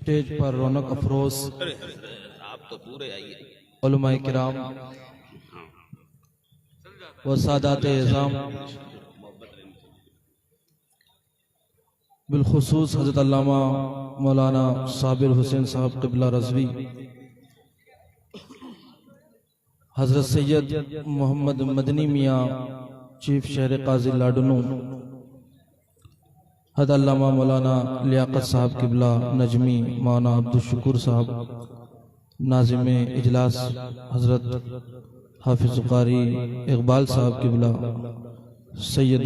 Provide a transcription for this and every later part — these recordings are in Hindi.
स्टेज पर रौनक अफरोज आप तो पूरे आइए। उलमाए किराम व सादात एज़ाम, बिलखुसूस हज़रत अल्लामा मौलाना साबिर हुसैन साहब क़िबला रज़वी, हज़रत सैयद मोहम्मद मदनी मियाँ चीफ शहर काजी लाडनू, हज़रत अल्लामा मौलाना लियाकत साहब क़िबला नजमी, मौलाना अब्दुल शुक्र साहब नाज़िम इजलास, हज़रत हाफिज़ कारी इकबाल साहब क़िबला, सैयद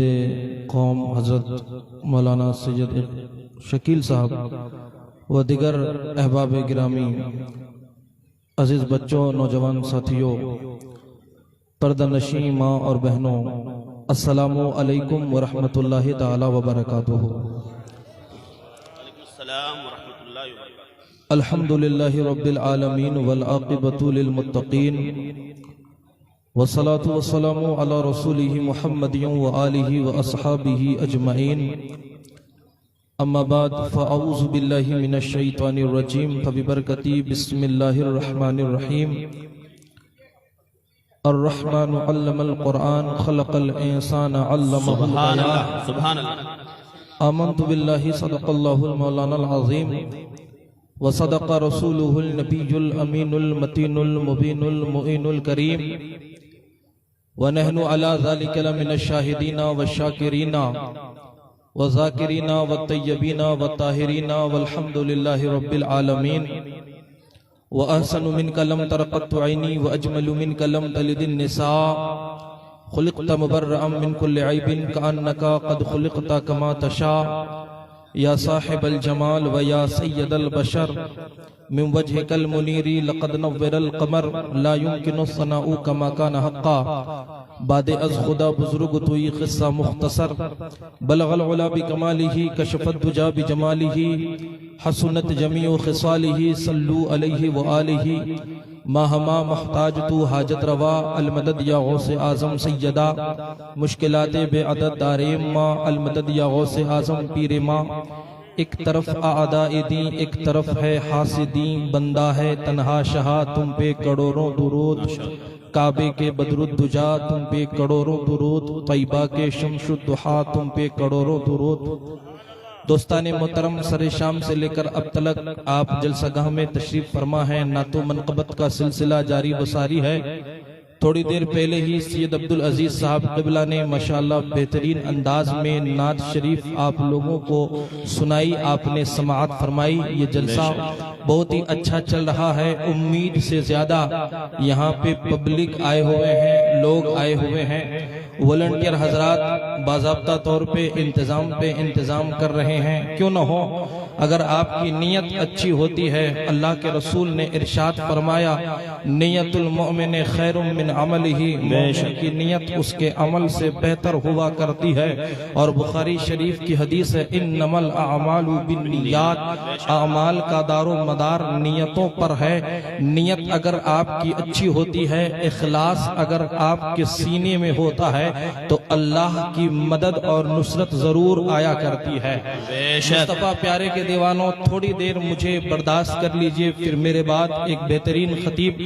कौम हज़रत मौलाना सैयद शकील साहब व दिगर अहबाब गिरामी, अजीज़ बच्चों, नौजवान साथियों, पर्दानशीं माँ और बहनों, अस्सलामु अलैकुम व रहमतुल्लाहि ताला व बरकातुहू। अल्हम्दुलिल्लाहि रब्बिल आलमीन वल आक़िबतु लिल मुत्तक़ीन वस्सलातु वस्सलामु अला रसूलिहि मुहम्मदिन व आलिहि व अस्हाबिहि अजमईन। अम्मा बाद फ़अऊज़ु बिल्लाहि मिनश शैतानिर रजीम फ़बिबरकती बिस्मिल्लाहिर रहमानिर रहीम। अर्रहमानु अल्लमल क़ुरआन खलक़ल इंसाना अल्लमहुल बयान। सुभान अल्लाह। आमन्तु बिल्लाहि सदक़ल्लाहुल मौलानाल अज़ीम व सदक़ रसूलुहुल नबियुल अमीनुल मतीनुल मुबीनुल मुईनुल करीम व नहनु अला ज़ालिका लमिनश शाहिदीना व शाकिरीना व ज़ाकिरीना व तय्यबीना व ताहिरीना वल्हम्दुलिल्लाहि रब्बिल आलमीन। व अहसनु मिनका लम तरक़त्तु ऐनी व अजमलु मिनका लम तलिदिन निसा खुलिक़्ता मुबर्रअम मिन कुल्लि ऐबिन कअन्नका क़द खुलिक़्ता कमा तशा या साहिबल जमाल व या सय्यदल बशर मिन वजहिकल मुनीरी लक़द नव्वरल क़मर ला युमकिनु सनाउ कमा कान हक़्क़ा बादे अज़ खुदा बुज़ुर्ग तुई क़िस्सा मुख्तसर बलगल उला बिकमालिही कशफ़त दुजा बिजमालिही हसनत जमीउ ख़िसालिही सल्लू अलैहि व आलिही माहमा महताज तू हाजत रवा अलमदद या गौसे आज़म सैयदा मुश्किलात बेअदद दारेम माँ अलमदद या गौसे आज़म पीरे माँ। एक तरफ आदाए दी एक तरफ है हासिदी, बंदा है तन्हा शहा तुम पे करोड़ों दुरूद, काबे के बदरुद्दुजा तुम पे करोड़ों दुरूद, तैयबा के शम्सुद्दुहा तुम पे करोड़ों दुरूद। दोस्ताने मोहतरम, सरे शाम से लेकर अब तक आप जलसागाह में तशरीफ फरमा है। नातो मनक़बत का सिलसिला जारी वसारी है। थोड़ी देर पहले ही सैयद अब्दुल अजीज साहब क़िबला ने माशाअल्लाह बेहतरीन अंदाज में नात शरीफ आप लोगों को सुनाई, आपने समाअत फरमाई। ये जलसा बहुत ही अच्छा चल रहा है। उम्मीद से ज्यादा यहाँ पे पब्लिक आए हुए हैं, लोग आए हुए हैं। वॉलंटियर हजरात बाज़ाब्ता तौर पे इंतजाम कर रहे हैं। क्यों न हो, अगर आपकी नीयत अच्छी होती है, अल्लाह के रसूल ने इरशाद फरमाया नियतुल मोमिन खैरुम मिन अमलिही, मोमिन की नीयत उसके अमल से बेहतर हुआ करती है। और बुखारी शरीफ की हदीस है इन्नमल अमालु बिन्नियात, अमाल का दारो मदार नियतों पर है। नियत अगर आपकी अच्छी होती है, इखलास अगर आपके सीने में होता है, तो अल्लाह की मदद और नुसरत जरूर आया करती है। मुस्तफा प्यारे के दीवानों, थोड़ी देर मुझे बर्दाश्त कर लीजिए, फिर मेरे बाद एक बेहतरीन खतीब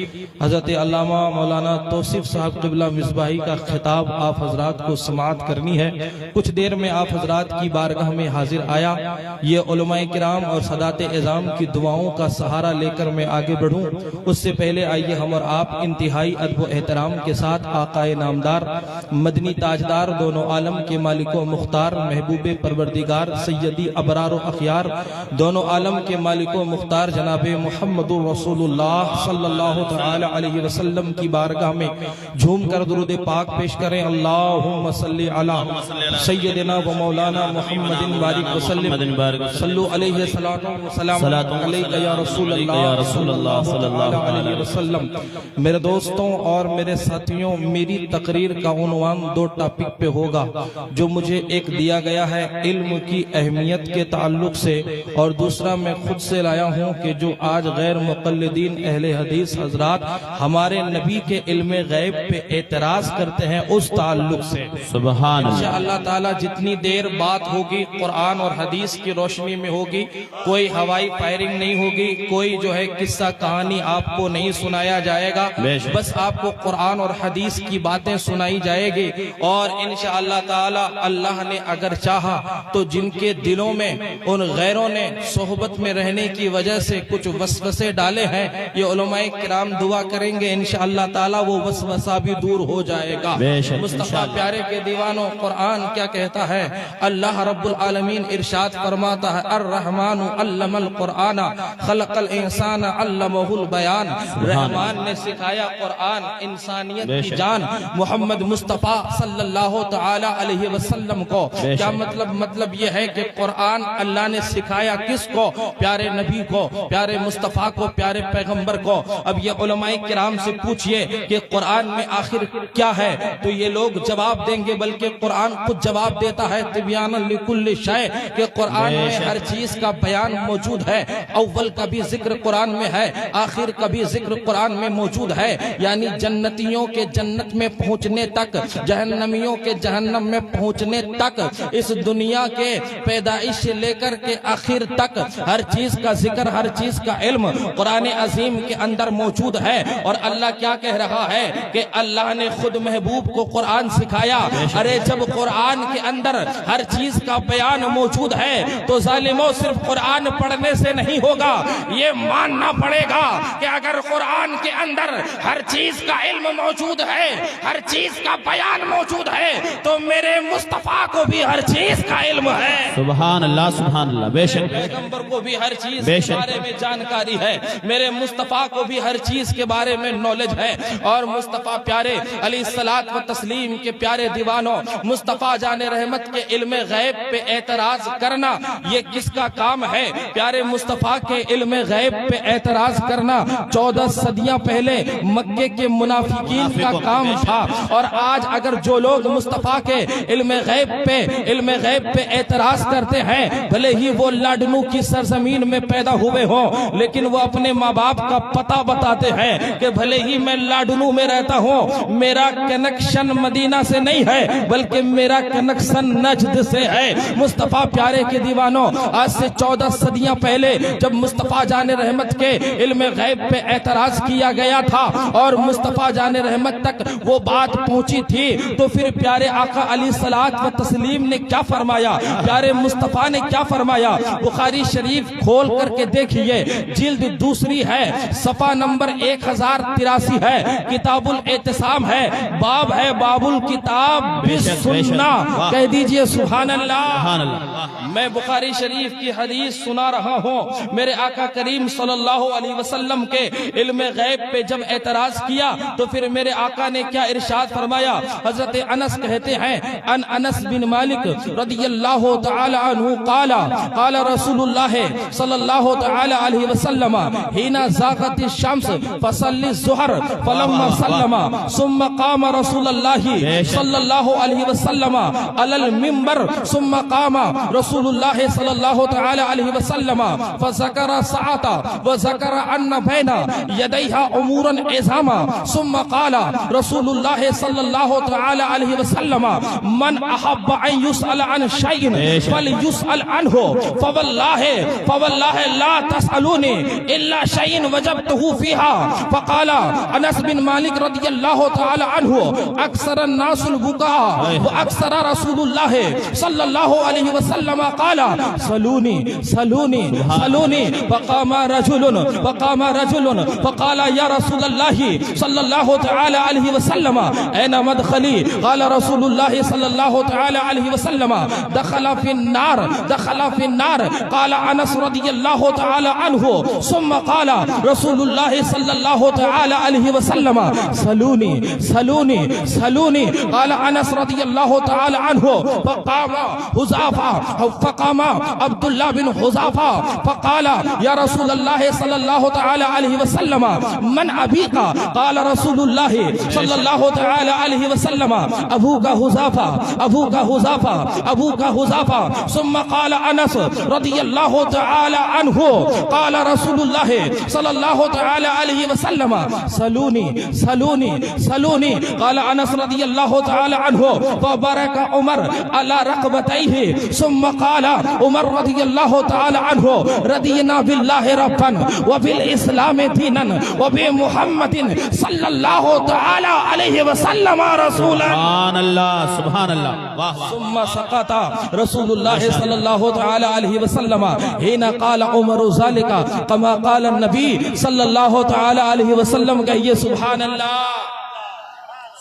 हजरत अल्लामा मौलाना तौसीफ साहब क़िबला मिसबाही का खिताब आप हजरात को समाअत करनी है। कुछ देर में आप हजरात की बारगाह में हाजिर आया। ये उलमाए किराम और सदात एज़ाम की दुआओं का सहारा लेकर मैं आगे बढ़ूं, उससे पहले आइए हम और आप इंतहाई अदब व एहतराम के साथ आकाए नामदार मदनी ताजदार, दोनों आलम के मालिको मुख्तार, महबूबे परवरदिगार, सैयदी अबरार व अखियार, दोनों आलम के मालिको मुख्तार जनाबे मुहम्मदुर रसूलुल्लाह सल्लल्लाहु तआला अलैहि वसल्लम की बारगाह में झूम कर दुरूद पाक पेश करें। अल्लाहुम्मा सल्ली अला सय्यदिना व मौलाना मुहम्मदिन बारिक वसल्लम सल्लु अलैहि सलाम अलैका या रसूलल्लाह सल्लल्लाहु अलैहि वसल्लम। मेरे दोस्तों और मेरे साथियों, मेरी तकरीर का उन्वान 2 टॉपिक पे होगा जो मुझे एक दिया गया है इल्म की अहमियत के ताल्लुक से, और दूसरा मैं खुद से लाया हूँ कि जो आज गैर मुक़ल्लिदीन अहले हदीस हजरात हमारे नबी के इल्म गैब पे एतराज करते हैं उस ताल्लुक से। सुभान अल्लाह। इंशाअल्लाह ताला जितनी देर बात होगी कुरान और हदीस की रोशनी में होगी, कोई हवाई फायरिंग नहीं होगी, कोई जो है किस्सा कहानी आपको नहीं सुनाया जाएगा, बस आपको कुरान और हदीस की बातें सुनाई जाएगी। और इंशाअल्लाह ताला अल्लाह ने अगर चाहा तो जिनके दिलों में उन गैरों ने सोहबत में रहने की वजह से कुछ वसवसे डाले हैं, ये उलमाए किराम दुआ करेंगे इंशाअल्लाह ताला वो वसवसा भी दूर हो जाएगा। मुस्तफा प्यारे के दीवानों, कुरान क्या कहता है? अल्लाह रब्बुल आलमीन इरशाद फरमाता है, अर्रहमानु अल्लमल कुराना खलकल इंसान अल्लमहुल बयान। रहमान ने सिखाया कुरान, इंसानियत की जान मोहम्मद मुस्तफा सल्लल्लाहु तआला अलैहि वसल्लम को। क्या मतलब यह है कि कुरान अल्लाह ने सिखाया किसको? प्यारे नबी को, प्यारे मुस्तफा को, प्यारे पैगंबर को। अब ये उलमाए किराम से पूछिए कि कुरान में आखिर क्या है, तो ये लोग जवाब देंगे, बल्कि कुरान खुद जवाब देता है तिब्यानन लिकुल्लि शै, कि कुरान में हर चीज का बयान मौजूद है। अव्वल का भी जिक्र कुरान में है, आखिर का भी जिक्र कुरान में मौजूद है। यानी जन्नतियों के जन्नत में पहुंचने तक, जहन्नमियों के जहन्नम में पहुंचने तक, इस दुनिया के पैदाइश से लेकर के आखिर तक हर चीज का जिक्र, हर चीज का इल्म कुरान अजीम के अंदर मौजूद है। और अल्लाह क्या कह रहा है कि अल्लाह ने खुद महबूब को कुरान सिखाया। अरे जब कुरान के अंदर हर चीज का बयान मौजूद है तो जालिमों सिर्फ कुरान पढ़ने से नहीं होगा, ये मानना पड़ेगा कि अगर कुरान के अंदर हर चीज का इल्म मौजूद है, हर चीज का बयान मौजूद है, तो मेरे मुस्तफा को भी हर चीज का इल्म है। सुभान अल्लाह, सुभान अल्लाह। बेशक पैगंबर को भी हर चीज के बारे में जानकारी है, मेरे मुस्तफा को भी हर चीज के बारे में नॉलेज है। और मुस्तफा प्यारे अलैहिस्सलात व तस्लीम के प्यारे दीवानों, मुस्तफा जाने रहमत के इल्म गैब पे एतराज करना ये किसका काम है? प्यारे मुस्तफा के इल्म गैब पे एतराज करना 14 सदियां पहले मक्के के मुनाफिकीन का काम था। और आज अगर जो लोग मुस्तफा के इल्म गैब पे एतराज करते हैं, भले ही वो लाडनू की सरजमीन में पैदा हुए हो, लेकिन वो अपने माँ बाप का पता बताते हैं कि भले ही मैं लाडनू में रहता हूँ, मेरा कनेक्शन मदीना से नहीं है, बल्कि मेरा कनेक्शन नजद से है। मुस्तफा प्यारे के दीवानों, आज से 14 सदियां पहले जब मुस्तफा जाने रहमत के इल्म गैब पे एतराज किया गया था और मुस्तफा जाने रहमत तक वो बात पहुंची थी, तो फिर प्यारे आका अलैहिस्सलात व तस्लीम ने क्या फरमाया, प्यारे मुस्तफा ने क्या फरमाया? बुखारी शरीफ खोल करके देखिए, जिल्द दूसरी है, सफा नंबर 1083 है, किताबुल एतिसाम है, बाब है बाबुल किताब बिस्सुन्ना। कह दीजिए सुभान अल्लाह। मैं बुखारी शरीफ की हदीस सुना रहा हूँ। मेरे आका करीम सल्लल्लाहु अलैहि वसल्लम के इल्म गैब पे जब एतराज किया तो फिर मेरे आका ने क्या इरशाद फरमाया? हजरत अनस कहते हैं, अनस बिन मालिक रदियल्लाहु तआला अन्हु काला काला रसूलुल्लाह सल्लल्लाहु तआला अलैहि वसल्लम हिना ज़ागति शम्स फसल्ली ज़ुहर फलम्मा सल्लमा सुम्मा कामा रसूलुल्लाह सल्लल्लाहु अलैहि वसल्लम अलल मिंबर सुम्मा कामा रसूलुल्लाह सल्लल्लाहु तआला अलैहि वसल्लम फज़करा सआता व ज़करा अन्न बैना यदैहा उमूरन इज़ामा सुम्मा काला रसूलुल्लाह सल्लल्लाहु तआला अलैहि वसल्लम मन अहब्बा अन युसअल अन शैइन फलयुसअल अन्हु फवल्लाहि ला तसअलूनी इल्ला शैइन वजबतहु फीहा। फकाला अनस बिन मालिक रदियल्लाहु तआला अन्हु अक्सर नासुल बुका व अक्सर रसूलुल्लाह सल्लल्लाहु अलैहि वसल्लम काला सलूनी सलूनी सलूनी। फकामा रजुलन फकाला या रसूलल्लाह सल्लल्लाहु तआला अलैहि वसल्लम ऐना मदखली? काला रसूलुल्लाह सल्लल्लाहु तआला अलैहि वसल्लम दखला फिन्नार। काला अनस रदियल्लाहु तआला अन्हु सुम्मा काला रसूलुल्लाह सल्लल्लाहु तआला अलैहि वसल्लम सलूनी सलूनी सलूनी। काला अनस रदियल्लाहु तआला अन्हु फकामा अब्दुल्लाह बिन हुज़ाफा फकाला या रसूलल्लाह सल्लल्लाहु तआला अलैहि वसल्लम मन अबीका? काला रसूलुल्लाह सल्लल्लाहु तआला अलैहि वसल्लम अबू का हुज़ाफा अबू का हुज़ाफा अबू का हुज़ाफा सुम्मा क़ाल अनस रदियल्लाहु तआला अन्हु क़ाल रसूलुल्लाह सल्लल्लाहु तआला अलैहि वसल्लम सलूनी सलूनी सलूनी क़ाल अनस रदियल्लाहु तआला अन्हु फबरक उमर अला रक़बतैहि सुम्मा क़ाल उमर रदियल्लाहु तआला अन्हु रदीना बिल्लाहि रब्बन व बिल इस्लाम दीनन व बि मुहम्मदिन सल्लल्लाहु तआला अलैहि वसल्लम रसूलन। सुभान अल्लाह सुभान अल्लाह। वाह वाह। सुम्मा सकता रसूलुल्लाह सल्लल्लाहु तआला अलैहि वसल्लम हिना क़ाल उमर ज़ालिका कमा क़ाल नबी सल्लल्लाहु तआला अलैहि वसल्लम। कहिए सुभान अल्लाह।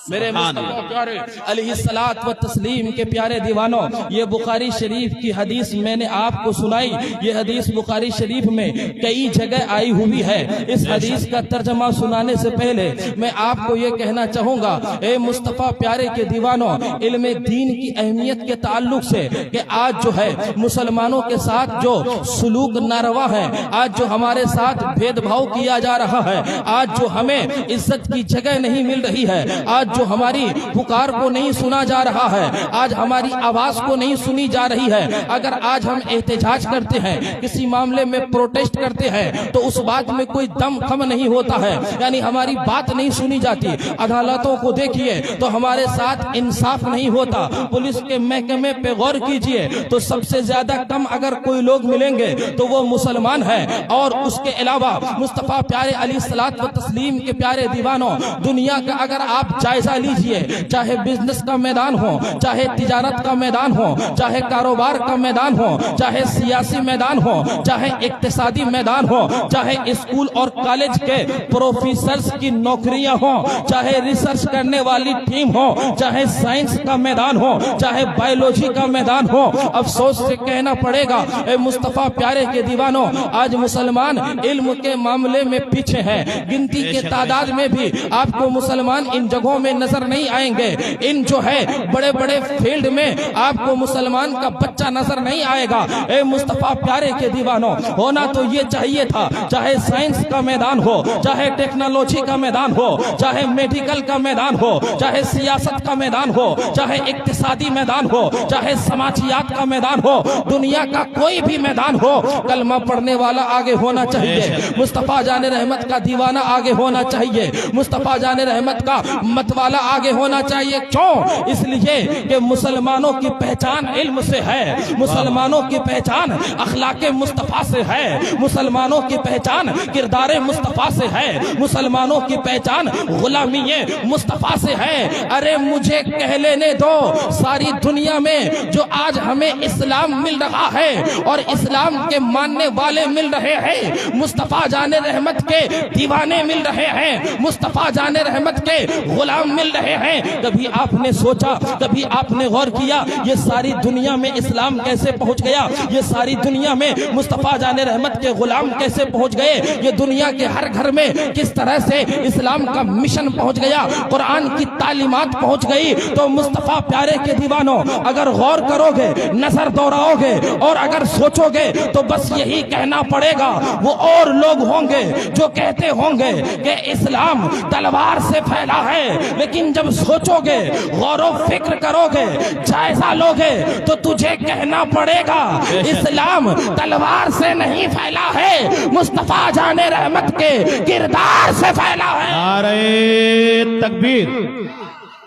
मेरे मुस्तफा प्यारे अलैहिस्सलात व तस्लीम के प्यारे दीवानों, ये बुखारी शरीफ की हदीस मैंने आपको सुनाई। ये हदीस बुखारी शरीफ में कई जगह आई हुई है। इस हदीस का तर्जमा सुनाने से पहले मैं आपको ये कहना चाहूंगा, ए मुस्तफा प्यारे के दीवानों, इल्म दीन की अहमियत के ताल्लुक से कि आज जो है मुसलमानों के साथ जो सुलूक नारवा है, आज जो हमारे साथ भेदभाव किया जा रहा है, आज जो हमें इज्जत की जगह नहीं मिल रही है, आज जो हमारी पुकार को नहीं सुना जा रहा है, आज हमारी आवाज को नहीं सुनी जा रही है, अगर आज हम एहतजाज करते हैं, किसी मामले में प्रोटेस्ट करते हैं, तो उस बात में कोई दम खम नहीं होता है, यानी हमारी बात नहीं सुनी जाती। अदालतों को देखिए तो हमारे साथ इंसाफ नहीं होता। पुलिस के महकमे पे गौर कीजिए तो सबसे ज्यादा कम अगर कोई लोग मिलेंगे तो वो मुसलमान है। और उसके अलावा मुस्तफा प्यारे अलैहिस्सलात व तस्लीम के प्यारे दीवानों, दुनिया का अगर आप जायजा लीजिए, चाहे बिजनेस का मैदान हो, चाहे तिजारत का मैदान हो, चाहे कारोबार का मैदान हो, चाहे सियासी मैदान हो, चाहे इक्तिसादी मैदान हो, चाहे स्कूल और कॉलेज के प्रोफेसर्स की नौकरियां हो, चाहे रिसर्च करने वाली टीम हो, चाहे साइंस का मैदान हो, चाहे बायोलॉजी का मैदान हो, अफसोस से कहना पड़ेगा ए मुस्तफा प्यारे के दीवानों, आज मुसलमान इल्म के मामले में पीछे हैं। गिनती के तादाद में भी आपको मुसलमान इन जगहों में नजर नहीं आएंगे। इन जो है बड़े बड़े फील्ड में आपको मुसलमान का बच्चा नजर नहीं आएगा। ए मुस्तफा प्यारे के दीवानों, होना तो ये चाहिए था, चाहे साइंस का मैदान हो, चाहे टेक्नोलॉजी का मैदान हो, चाहे मेडिकल का मैदान हो, चाहे सियासत का मैदान हो, चाहे इक्तिसादी मैदान हो, चाहे समाजियात का मैदान हो, दुनिया का कोई भी मैदान हो, कलमा पढ़ने वाला आगे होना चाहिए, मुस्तफा जाने रहमत का दीवाना आगे होना चाहिए, मुस्तफा जाने रहमत का मतवाला आगे होना चाहिए। क्यों? इसलिए कि मुसलमानों की पहचान इल्म से है, मुसलमानों की पहचान अखलाके मुस्तफा से है, मुसलमानों की पहचान किरदारे मुस्तफा से है, मुसलमानों की पहचान गुलामी मुस्तफा से है। अरे मुझे कह लेने दो, सारी दुनिया में जो आज हमें इस्लाम मिल रहा है और इस्लाम के मानने वाले मिल रहे हैं, मुस्तफा जाने रहमत के दीवाने मिल रहे हैं, मुस्तफा जाने रहमत के गुलाम मिल रहे हैं। कभी आपने सोचा, कभी आपने गौर किया, ये सारी दुनिया में इस्लाम कैसे पहुंच गया? ये सारी दुनिया में मुस्तफा जाने रहमत के गुलाम कैसे पहुंच गए? ये दुनिया के हर घर में किस तरह से इस्लाम का मिशन पहुंच गया, कुरान की तालीमात पहुंच गई? तो मुस्तफा प्यारे के दीवानों, अगर गौर करोगे, नजर दौड़ाओगे और अगर सोचोगे तो बस यही कहना पड़ेगा, वो और लोग होंगे जो कहते होंगे कि इस्लाम तलवार से फैला है, लेकिन जब सोचोगे, गौर फिक्र करोगे, जायजा लोगे तो तुझे कहना पड़ेगा इस्लाम तलवार से नहीं फैला है, मुस्तफा जाने रहमत के किरदार से फैला है। नारे तकबीर,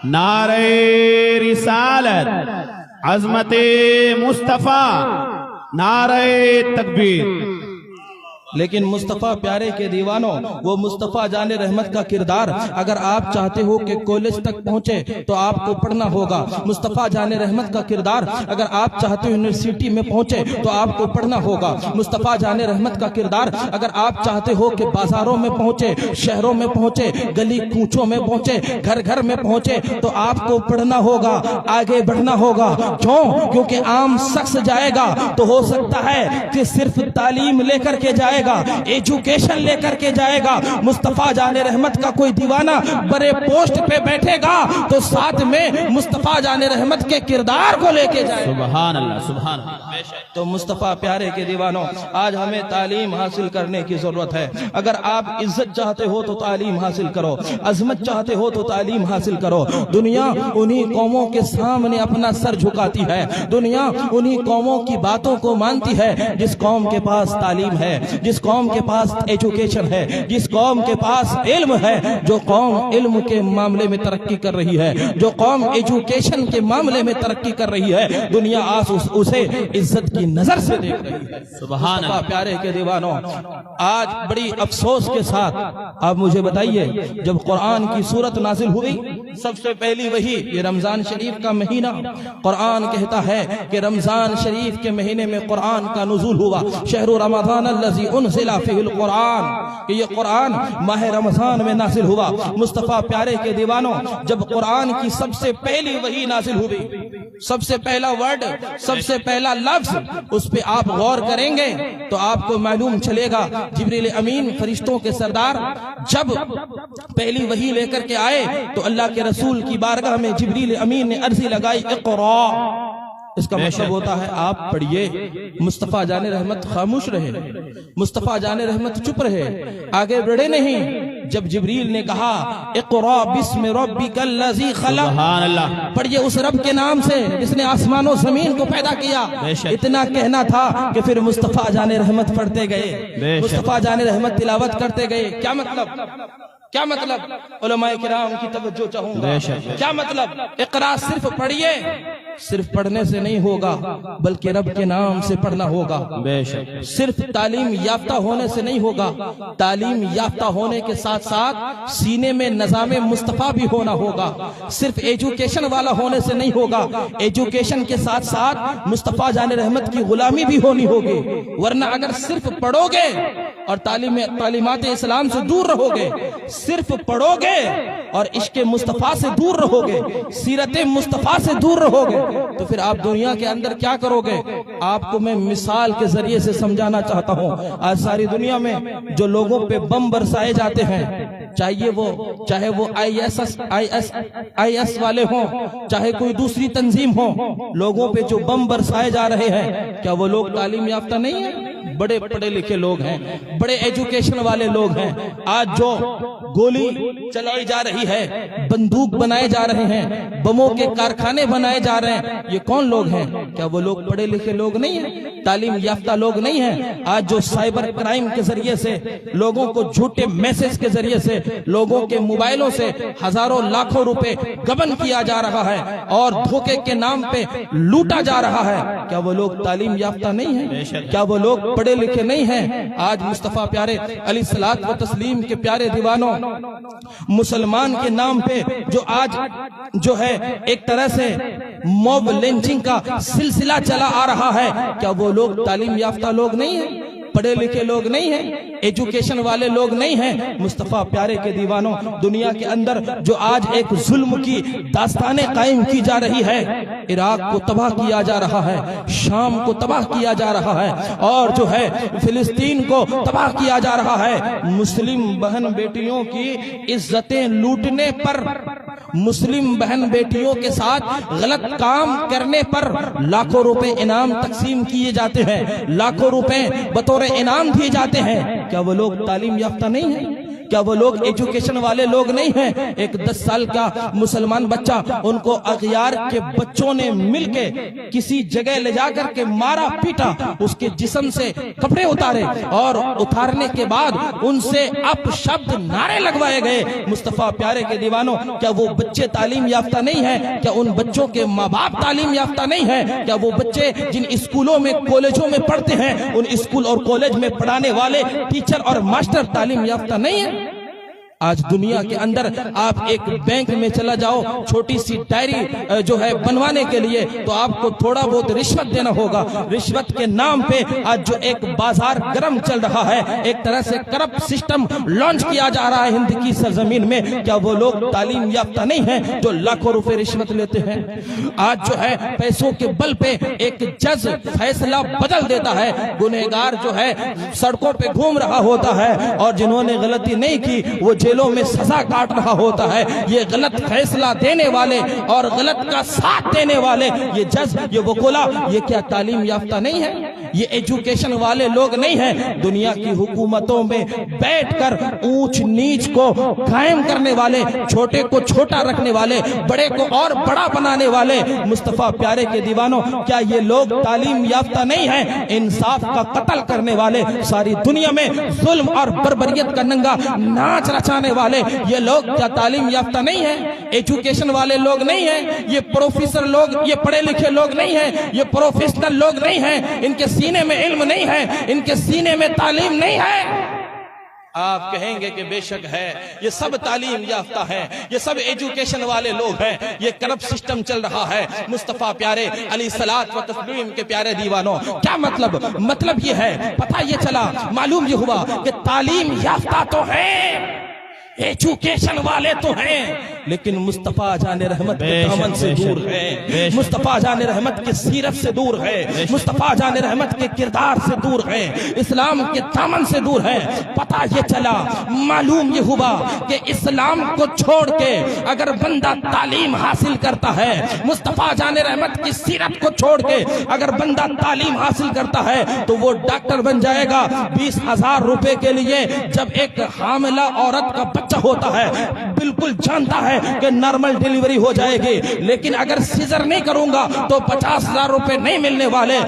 नारे रिसालत, अजमते मुस्तफा, नारे तकबीर। लेकिन मुस्तफ़ा प्यारे के दीवानों, वो मुस्तफ़ा जाने रहमत का किरदार अगर आप चाहते हो कि कॉलेज तक पहुंचे तो आपको पढ़ना होगा। मुस्तफ़ा जाने रहमत का किरदार अगर आप चाहते हो यूनिवर्सिटी में पहुंचे तो आपको पढ़ना होगा। मुस्तफ़ा जाने रहमत का किरदार अगर आप चाहते हो कि बाजारों में पहुंचे, शहरों में पहुंचे, गली कूचों में पहुंचे, घर घर में पहुंचे तो आपको पढ़ना होगा, आगे बढ़ना होगा। क्यों? क्योंकि आम शख्स जाएगा तो हो सकता है कि सिर्फ तालीम लेकर के जाएगा, जाएगा, एजुकेशन लेकर के जाएगा। मुस्तफा जाने रहमत का कोई दीवाना बड़े पोस्ट पे बैठेगा तो साथ में मुस्तफा जाने रहमत के किरदार को लेके जाएगा। सुभान अल्लाह, सुभान अल्लाह। तो मुस्तफा प्यारे के दीवानों, आज हमें तालीम हासिल करने की जरूरत है। अगर आप इज्जत चाहते हो तो तालीम हासिल करो, अजमत चाहते हो तो तालीम हासिल करो। दुनिया उन्हीं कौमों के सामने अपना सर झुकाती है, दुनिया उन्हीं कौमों की बातों को मानती है जिस कौम के पास तालीम है, जिस कौम के पास एजुकेशन है, जिस कौम के पास इल्म है। जो कौम इल्म के मामले में तरक्की कर रही है, जो कौम एजुकेशन के मामले में तरक्की कर रही है, दुनिया आज उसे इज्जत की नजर से देख रही है। सुभान अल्लाह। प्यारे के दीवानों, आज बड़ी अफसोस के साथ आप मुझे बताइए, जब कुरान की सूरत नाजिल हुई सबसे पहली वही, ये रमजान शरीफ का महीना, कुरान कहता है कि रमजान शरीफ के महीने में कुरान का नुज़ूल हुआ। शहरु रमज़ान अल्लज़ी उनज़िला फ़ीहिल कुरान, कि ये कुरान माह रमजान में नाजिल हुआ। मुस्तफा प्यारे के दीवानों, जब कुरान की सबसे पहली वही नाजिल हुई, सबसे पहला वर्ड, सबसे पहला लफ्ज, उस पे आप गौर करेंगे तो आपको मालूम चलेगा जिब्रील अमीन फरिश्तों के सरदार जब पहली वही लेकर के आए तो अल्लाह के रसूल की बारगाह में जिब्रील अमीन ने अर्जी लगाई, इक़रा। इसका मतलब होता है आप पढ़िए। मुस्तफा जाने रहमत खामोश रहे, मुस्तफा जाने रहमत चुप रहे, आगे बढ़े नहीं। जब जिब्रील ने कहा इक़रा बिस्मि रब्बिकल लज़ी खलक़, सुभान अल्लाह, पढ़िए उस रब के नाम से जिसने आसमान और जमीन को पैदा किया। इतना कहना था कि फिर मुस्तफा जाने रहमत पढ़ते गए, मुस्तफा जाने रहमत तिलावत करते गए। क्या मतलब, क्या मतलब? उलमाए किराम की तवज्जो चाहूंगा। क्या मतलब? इक़रा सिर्फ पढ़िए, सिर्फ पढ़ने से नहीं होगा बल्कि रब के नाम से पढ़ना होगा। सिर्फ तालीम याफ्ता होने से नहीं होगा, तालीम याफ्ता होने के साथ साथ सीने में नज़ामे मुस्तफा भी होना होगा। सिर्फ एजुकेशन वाला होने से नहीं होगा, एजुकेशन के साथ साथ मुस्तफा जाने रहमत की गुलामी भी होनी होगी। वरना अगर सिर्फ पढ़ोगे और तालीमात इस्लाम से दूर रहोगे, सिर्फ पढ़ोगे और इश्क़ मुस्तफा से दूर रहोगे, सीरत मुस्तफा से दूर रहोगे, तो फिर आप दुनिया के अंदर क्या करोगे? आपको मैं मिसाल के जरिए से समझाना चाहता हूँ। आज सारी दुनिया में जो लोगों पे बम बरसाए जाते हैं, चाहे वो IS वाले हों, चाहे कोई दूसरी तंजीम हो, लोगों पे जो बम बरसाए जा रहे हैं, क्या वो लोग तालीम याफ्ता नहीं है? बड़े पढ़े लिखे लोग हैं, बड़े एजुकेशन वाले लोग हैं। आज जो गोली चलाई जा रही है, बंदूक बनाए जा रहे हैं, बमों के कारखाने बनाए जा रहे हैं, ये कौन लोग हैं? क्या वो लोग पढ़े लिखे लोग नहीं हैं, तालीम याफ्ता लोग नहीं हैं? आज जो साइबर क्राइम के जरिए से लोगों को झूठे मैसेज के जरिए से लोगों के मोबाइलों से हजारों लाखों रुपए गबन किया जा रहा है और धोखे के नाम पे लूटा जा रहा है, क्या वो लोग तालीम याफ्ता नहीं है? क्या वो लोग पढ़े लिखे नहीं हैं? आज मुस्तफा प्यारे अलैहिस्सलात व तस्लीम के प्यारे दीवानों, मुसलमान के नाम पे जो आज जो है एक तरह से मॉब लिंचिंग का सिलसिला चला आ रहा है, क्या वो लोग तालीम याफ्ता लोग नहीं है, पढ़े लिखे लोग नहीं हैं, एजुकेशन वाले लोग नहीं हैं? मुस्तफा प्यारे के दीवानों, दुनिया के अंदर जो आज एक जुल्म की दास्तानें कायम की जा रही है, इराक को तबाह किया जा रहा है, शाम को तबाह किया जा रहा है और जो है फिलिस्तीन को तबाह किया जा रहा है। मुस्लिम बहन बेटियों की इज्जतें लूटने पर, मुस्लिम बहन बेटियों के साथ गलत काम करने पर लाखों रुपए इनाम तकसीम किए जाते हैं, लाखों रुपए बतौर इनाम दिए जाते हैं। क्या वो लोग तालीम याफ्ता नहीं है? क्या वो लोग एजुकेशन वाले लोग नहीं हैं? एक 10 साल का मुसलमान बच्चा, उनको अगयार के बच्चों ने मिलके किसी जगह ले जाकर के मारा पीटा, उसके जिस्म से कपड़े उतारे और उतारने के बाद उनसे अपशब्द नारे लगवाए गए। मुस्तफा प्यारे के दीवानों, क्या वो बच्चे तालीम याफ्ता नहीं है? क्या उन बच्चों के माँ बाप तालीम याफ्ता नहीं है? क्या वो बच्चे जिन स्कूलों में कॉलेजों में पढ़ते हैं, उन स्कूल और कॉलेज में पढ़ाने वाले टीचर और मास्टर तालीम याफ्ता नहीं है? आज दुनिया के अंदर आप एक बैंक में चला जाओ, छोटी सी डायरी जो है बनवाने के लिए, तो आपको थोड़ा बहुत रिश्वत देना होगा। रिश्वत के नाम पे आज जो एक बाजार गर्म चल रहा है, एक तरह से करप्ट सिस्टम लॉन्च किया जा रहा है हिंद की सरजमीन में, क्या वो लोग तालीम याफ्ता नहीं है जो लाखों रुपए रिश्वत लेते हैं? आज जो है पैसों के बल पे एक जज फैसला बदल देता है, गुनहगार जो है सड़कों पे घूम रहा होता है और जिन्होंने गलती नहीं की वो जेलों में सजा काट रहा होता है। ये गलत फैसला देने वाले और गलत का साथ देने वाले ये जज, ये वकीला, ये क्या तालीम याफ्ता नहीं है? ये एजुकेशन वाले लोग नहीं हैं? दुनिया की हुकूमतों में बैठकर ऊंच नीच को कायम करने वाले, छोटे को छोटा रखने वाले, बड़े को और बड़ा बनाने वाले मुस्तफा प्यारे के दीवानों, क्या ये लोग तालीम याफ्ता नहीं है? इंसाफ का कत्ल करने वाले, सारी दुनिया में जुल्म और बर्बरियत का नंगा नाच रचाने वाले ये लोग क्या तालीम याफ्ता नहीं है? एजुकेशन वाले लोग नहीं है? ये प्रोफेसर लोग, ये पढ़े लिखे लोग नहीं है? ये प्रोफेशनल लोग नहीं है? इनके सीने में इल्म नहीं है, इनके सीने में तालीम नहीं है? आप कहेंगे कि बेशक है, ये सब तालीम याफ्ता है, ये सब एजुकेशन वाले लोग हैं, ये करप्ट सिस्टम चल रहा है। मुस्तफा प्यारे अली सलात व तस्लीम के प्यारे दीवानों, क्या मतलब ये है, पता ये चला, मालूम ये हुआ कि तालीम याफ्ता तो है, एजुकेशन वाले तो हैं, लेकिन मुस्तफा जाने रहमत के दामन से दूर है, मुस्तफा जाने रहमत के सीरत से दूर है, मुस्तफा जाने रहमत के किरदार से दूर है, इस्लाम के दामन से दूर है। पता ये चला, मालूम ये हुआ कि इस्लाम को छोड़ के अगर बंदा तालीम हासिल करता है, मुस्तफा जाने रहमत की सीरत को छोड़ के अगर बंदा तालीम हासिल करता है तो वो डॉक्टर बन जाएगा 20,000 रुपए के लिए। जब एक हामिला औरत का बच्चा होता है बिल्कुल जानता है कि नॉर्मल डिलीवरी हो जाएगी, लेकिन अगर सीजर नहीं करूंगा तो 50,000 रुपए नहीं मिलने वाले।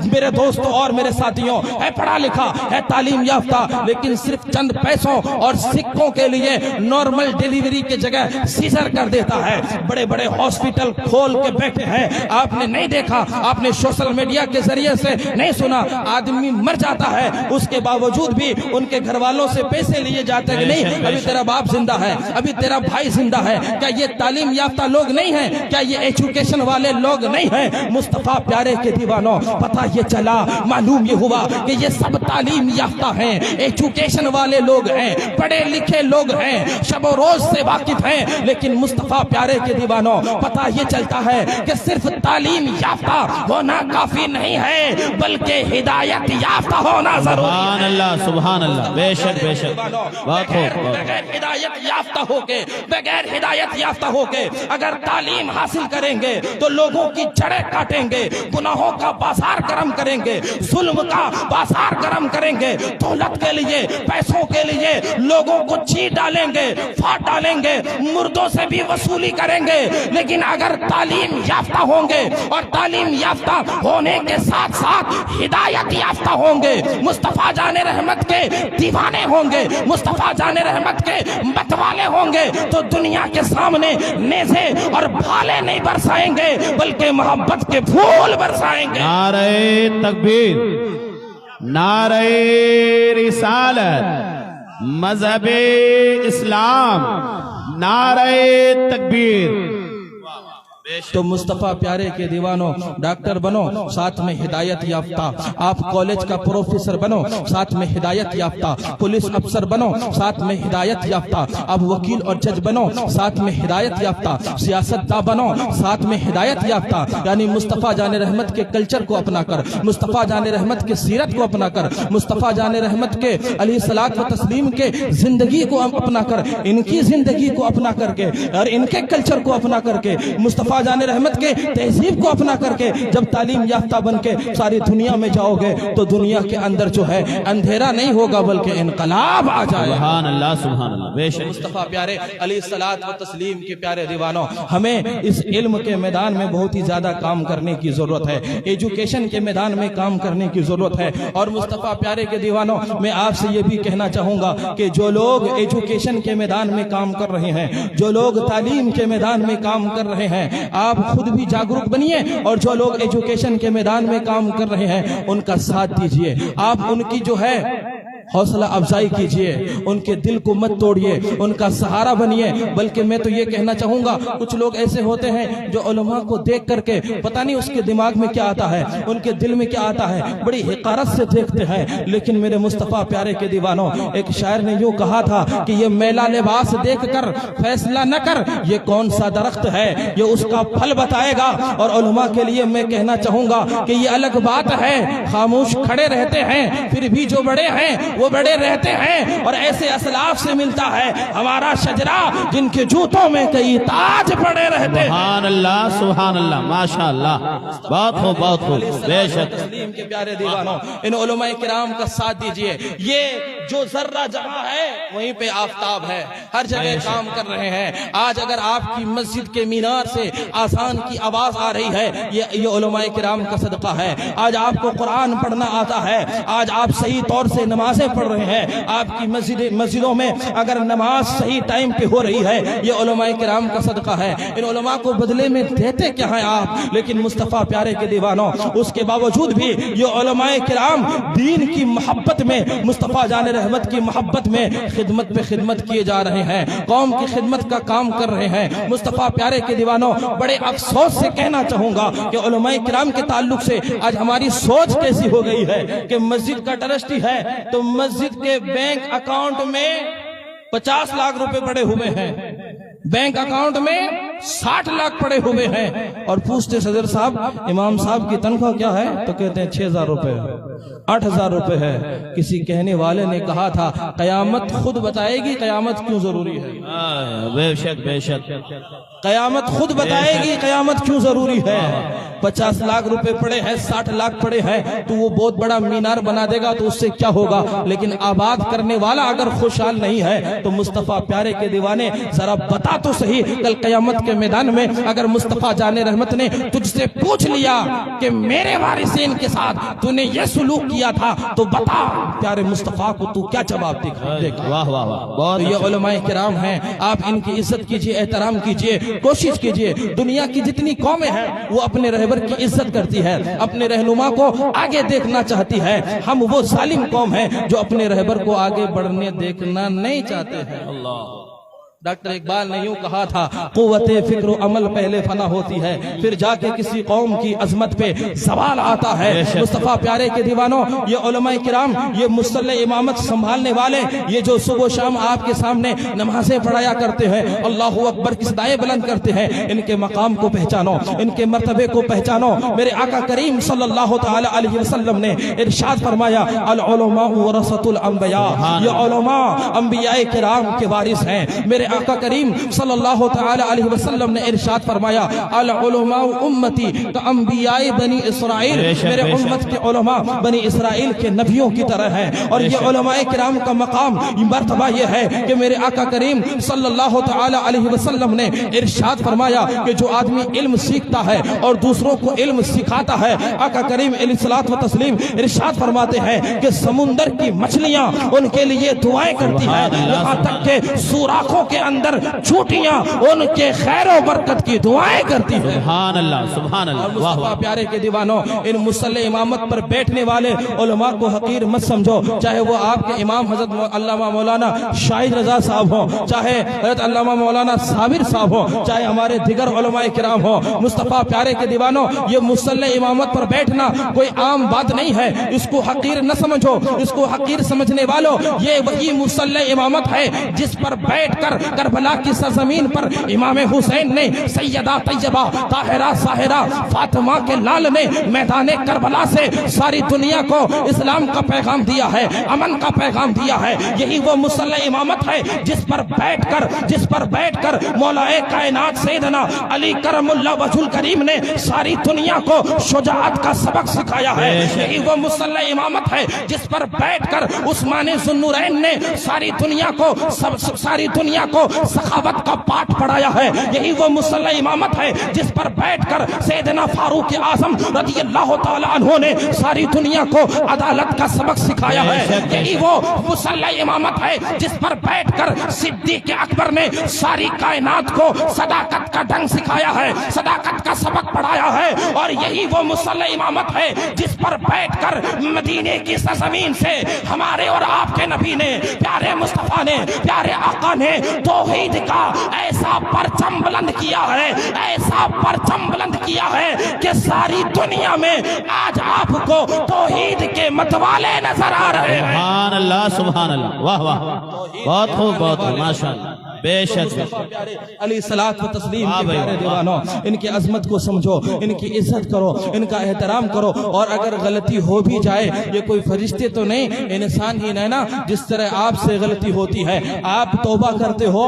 मेरे दोस्तों और मेरे साथियों, है पढ़ा लिखा, है तालीम याफ्ता, लेकिन सिर्फ चंद पैसों और सिक्कों के लिए नॉर्मल डिलीवरी की जगह सीजर कर देता है। बड़े बड़े हॉस्पिटल खोल के बैठे हैं, आपने नहीं देखा, आपने सोशल मीडिया के जरिए से नहीं सुना, आदमी मर जाता है, उसके बावजूद भी उनके घर वालों से पैसे लिए जाते हैं, नहीं अभी तेरा बाप जिंदा है, अभी तेरा भाई जिंदा है। क्या ये तालीम याफ्ता लोग नहीं हैं? क्या ये एजुकेशन वाले लोग नहीं हैं? मुस्तफा प्यारे के दीवानों, पता ये चला, मालूम ये हुआ कि ये सब तालीम याफ्ता हैं, एजुकेशन वाले लोग हैं, पढ़े लिखे लोग हैं, शब रोज से वाकिफ हैं, लेकिन मुस्तफा प्यारे के दीवानों, पता ये चलता है कि सिर्फ तालीम याफ्ता होना काफी नहीं है, बल्कि हिदायत याफ्ता होना जरूरी है। सुभान अल्लाह, सुभान अल्लाह, बेशक बेशक, बात हो। बगैर हिदायत याफ्ता होके, बगैर हिदायत याफ्ता होके अगर तालीम हासिल करेंगे तो लोगों की जड़ें काटेंगे, गुनाहों का बाजार गर्म करेंगे, जुल्म का बाजार गर्म करेंगे, दौलत के लिए, पैसों के लिए लोगों को चीर डालेंगे, फाड़ डालेंगे, मुर्दों से भी वसूली करेंगे। लेकिन अगर तालीम याफ्ता होंगे और तालीम याफ्ता होने के साथ साथ हिदायत याफ्ता होंगे, मुस्तफा जाने रहमत के दीवाने होंगे, मुस्तफा जाने रहमत के मतवाले होंगे, तो दुनिया के सामने नेज़े और भाले नहीं बरसाएंगे, बल्कि मोहब्बत के फूल बरसाएंगे। नारे तकबीर, नारे रिसालत, मजहबे इस्लाम, नारे तकबीर। तो मुस्तफा प्यारे के दीवानों, डॉक्टर बनो, साथ में हिदायत याफ्ता, आप कॉलेज का प्रोफेसर बनो, साथ में हिदायत याफ्ता, पुलिस अफसर बनो, साथ में हिदायत याफ्ता, आप वकील और जज बनो, साथ में हिदायत याफ्ता, सियासतदान बनो, साथ में हिदायत याफ्ता। यानी मुस्तफा जाने रहमत के कल्चर को अपना कर, मुस्तफा जाने रहमत के सीरत को अपना कर, मुस्तफा जाने रहमत के अलैहिस्सलात व तस्लीम के जिंदगी को अपना कर, इनकी जिंदगी को अपना करके और इनके कल्चर को अपना करके, मुस्तफा जाने रहमत के तहजीब को अपना करके जब तालीम याफ्ता बन के सारी दुनिया में जाओगे तो दुनिया के अंदर जो है अंधेरा नहीं होगा बल्कि इनकलाब आ जाएगा। सुभान अल्लाह, सुभान अल्लाह, बेशक। मुस्तफा प्यारे अलैहिस्सलात व तस्लीम के प्यारे दीवानों, हमें इस इल्म के मैदान में बहुत ही ज्यादा काम करने की जरूरत है, एजुकेशन के मैदान में काम करने की जरूरत है। और मुस्तफा प्यारे के दीवानों, मैं आपसे ये भी कहना चाहूंगा कि जो लोग एजुकेशन के मैदान में काम कर रहे हैं, जो लोग तालीम के मैदान में काम कर रहे हैं, आप खुद भी जागरूक बनिए और जो लोग एजुकेशन के मैदान में काम कर रहे हैं उनका साथ दीजिए। आप उनकी जो है हौसला अफजाई कीजिए, उनके दिल को मत तोड़िए, उनका सहारा बनिए। बल्कि मैं तो ये कहना चाहूंगा, कुछ लोग ऐसे होते हैं जो उलमा को देख करके पता नहीं उसके दिमाग में क्या आता है, उनके दिल में क्या आता है, बड़ी हिकारत से देखते हैं। लेकिन मेरे मुस्तफा प्यारे के दीवानों, एक शायर ने यूं कहा था कि ये मैला लिबास देख कर फैसला न कर, ये कौन सा दरख्त है, ये उसका फल बताएगा। और उलमा के लिए मैं कहना चाहूंगा कि ये अलग बात है, खामोश खड़े रहते हैं, फिर भी जो बड़े हैं वो बड़े रहते हैं। और ऐसे असलाफ से मिलता है हमारा शजरा, जिनके जूतों में कई ताज पड़े रहते हैं। सुभान अल्लाह, सुभान अल्लाह, माशाअल्लाह, बहुत खूब, बहुत खूब, बेशक। तस्लीम के प्यारे दीवानों, इन उलमाए किराम का साथ दीजिए। ये जो जर्रा जहां है वहीं पे आफताब है, हर जगह काम कर रहे हैं। आज अगर आपकी मस्जिद के मीनार से आजान की आवाज आ रही है, ये उलमाए किराम का सदका है। आज आपको कुरान पढ़ना आता है, आज आप सही तौर से नमाजें पढ़ रहे हैं, आपकी मस्जिदों में अगर नमाज सही टाइम पे हो रही है, ये उलमाए किराम का सदका है। इन उलमा को बदले में देते क्या हैं आप? लेकिन मुस्तफा प्यारे के दीवानों, उसके बावजूद भी ये उलमाए किराम दीन की मोहब्बत में, मुस्तफा जाने रहमत की मोहब्बत में खिदमत पे खिदमत किए जा रहे हैं, कौम की खिदमत का काम कर रहे हैं। मुस्तफा प्यारे के दीवानों, बड़े अफसोस से कहना चाहूंगा कि उलमाए किराम के ताल्लुक से आज हमारी सोच कैसी हो गई है कि मस्जिद का ट्रस्टी है तो मस्जिद के बैंक अकाउंट में 50 लाख रुपए पड़े हुए हैं, बैंक अकाउंट में 60 लाख पड़े हुए हैं। और पूछते सदर साहब, इमाम साहब की तनख्वाह क्या है? तो कहते हैं 6000 रुपए, 8000 रुपए है। किसी कहने वाले ने कहा था, कयामत खुद बताएगी कयामत क्यों जरूरी है। बेशक, बेशक, कयामत खुद बताएगी कयामत क्यों जरूरी है। 50 लाख रुपए पड़े हैं, 60 लाख पड़े हैं, तो वो बहुत बड़ा मीनार बना देगा तो उससे क्या होगा। लेकिन आबाद करने वाला अगर खुशहाल नहीं है तो मुस्तफा प्यारे के दीवाने जरा बता तो सही, कल कयामत के मैदान में अगर मुस्तफा जाने रहमत ने तुझसे पूछ लिया कि मेरे वारिसीन के साथ तूने ये सुलूक किया था तो बता, प्यारे मुस्तफा को तू क्या जवाब देगा। वाह वाह वाह, बहुत तो ये उलमाए किराम हैं, आप इनकी इज्जत कीजिए, एहतराम कीजिए, कोशिश कीजिए। दुनिया की जितनी कौमें हैं वो अपने रहबर की इज्जत करती है, अपने रहनुमा को आगे देखना चाहती है। हम वो जालिम कौम है जो अपने रहबर को आगे बढ़ने देखना नहीं चाहते हैं। अल्लाह, डॉक्टर इकबाल ने यूं कहा था, कुव्वते फिक्र अमल पहले फना होती है, फिर जाके किसी कौम की अजमत पे सवाल आता है। मुस्तफा प्यारे के दीवानों, ये उलमाए किराम, ये मुसल्ले इमामत संभालने वाले, ये जो सुबह शाम आपके सामने नमाजें पढ़ाया करते हैं, अल्लाह अकबर की सदाएं बुलंद करते हैं, इनके मकाम को पहचानो, इनके मर्तबे को पहचानो। मेरे आका करीम सल्लल्लाहु तआला अलैहि वसल्लम ने इरशाद फरमाया, अल उलमा वरसतुल अंबिया, ये उलमा अंबियाए किराम के वारिस हैं। मेरे आका करीम सल्लल्लाहु तआला अलैहि वसल्लम ने इरशाद फरमाया, अल उलमा उम्मती का अंबियाए बनी इसराइल, मेरे उम्मत के उलमा बनी इसराइल के नबियों की तरह हैं। और ये उलमाए किराम का मकाम, मर्तबा ये है कि मेरे आका करीम सल्लल्लाहु तआला अलैहि वसल्लम ने इरशाद फरमाया कि जो आदमी इल्म सीखता है और दूसरों को इल्म सिखाता है, आका करीम अलैहिस्सलात व तस्लीम इरशाद फरमाते हैं कि समुंदर की मछलियां उनके लिए दुआएं करती है, यहाँ तक के सुराखों के अंदर चूटियां उनके खैर और बरकत की दुआएं करती है। सुभान अल्लाह, सुभान अल्लाह। मुस्तफा प्यारे के दीवानों, इन मुसल्ले इमामत पर बैठने वाले उलमा को हकीर मत समझो, चाहे वो आपके इमाम हजरत अल्लामा मौलाना शाहिद रजा साहब हो, चाहे हजरत अल्लामा मौलाना साबिर साहब हो, चाहे हमारे दिगर उलमाए किराम हो। मुस्तफा प्यारे के दीवानों, ये मुसल्ले इमामत पर बैठना कोई आम बात नहीं है, इसको हकीर न समझो। इसको हकीर समझने वालों, ये वही मुसल्ले इमामत है जिस पर बैठकर करबला की सरजमीन पर इमाम हुसैन ने सैयदा तैयबा ताहिरा साहिरा फातिमा के लाल ने मैदाने करबला से सारी दुनिया को इस्लाम का पैगाम दिया है, अमन का पैगाम दिया है। यही वो मुसल्ला इमामत है जिस पर बैठकर मौलाए कायनात सैयदना अली करमुल्लाह वजहुल करीम ने सारी दुनिया को शुजाअत का सबक सिखाया है। यही वो मुसल्ला इमामत है जिस पर बैठकर उस्मान ज़ुन्नुरैन ने सारी दुनिया को सखावत का पाठ पढ़ाया है। यही वो मुसल्ला इमामत है जिस पर बैठकर सैयदना फारूक आजम रज़ियल्लाहु ताला अन्हु ने सारी दुनिया को अदालत का सबक सिखाया है। यही वो मुसल्ला इमामत है जिस पर बैठकर सिद्दीक अकबर ने सारी कायनात को सदाकत का ढंग सिखाया है, सदाकत का सबक पढ़ाया है। और यही वो मुसल्ला इमामत है जिस पर बैठकर मदीने की सरजमीन से हमारे और आपके नबी ने, प्यारे मुस्तफा ने, प्यारे आका ने तौहीद का ऐसा परचम बुलंद किया है, ऐसा परचम बुलंद किया है कि सारी दुनिया में आज आपको तौहीद के मतवाले नजर आ रहे हैं। सुभान अल्लाह, सुभान अल्लाह, वाह वाह, बहुत खूब, बहुत खूब, माशाअल्लाह, बेशक। अली सलात व तस्लीम के प्यारे दीवानों, इनकी अजमत को समझो, इनकी इज्जत करो, इनका एहतराम करो। और अगर गलती हो भी जाए, ये कोई फरिश्ते तो नहीं, इंसान ही नहीं ना। जिस तरह आपसे गलती होती है, आप तौबा करते हो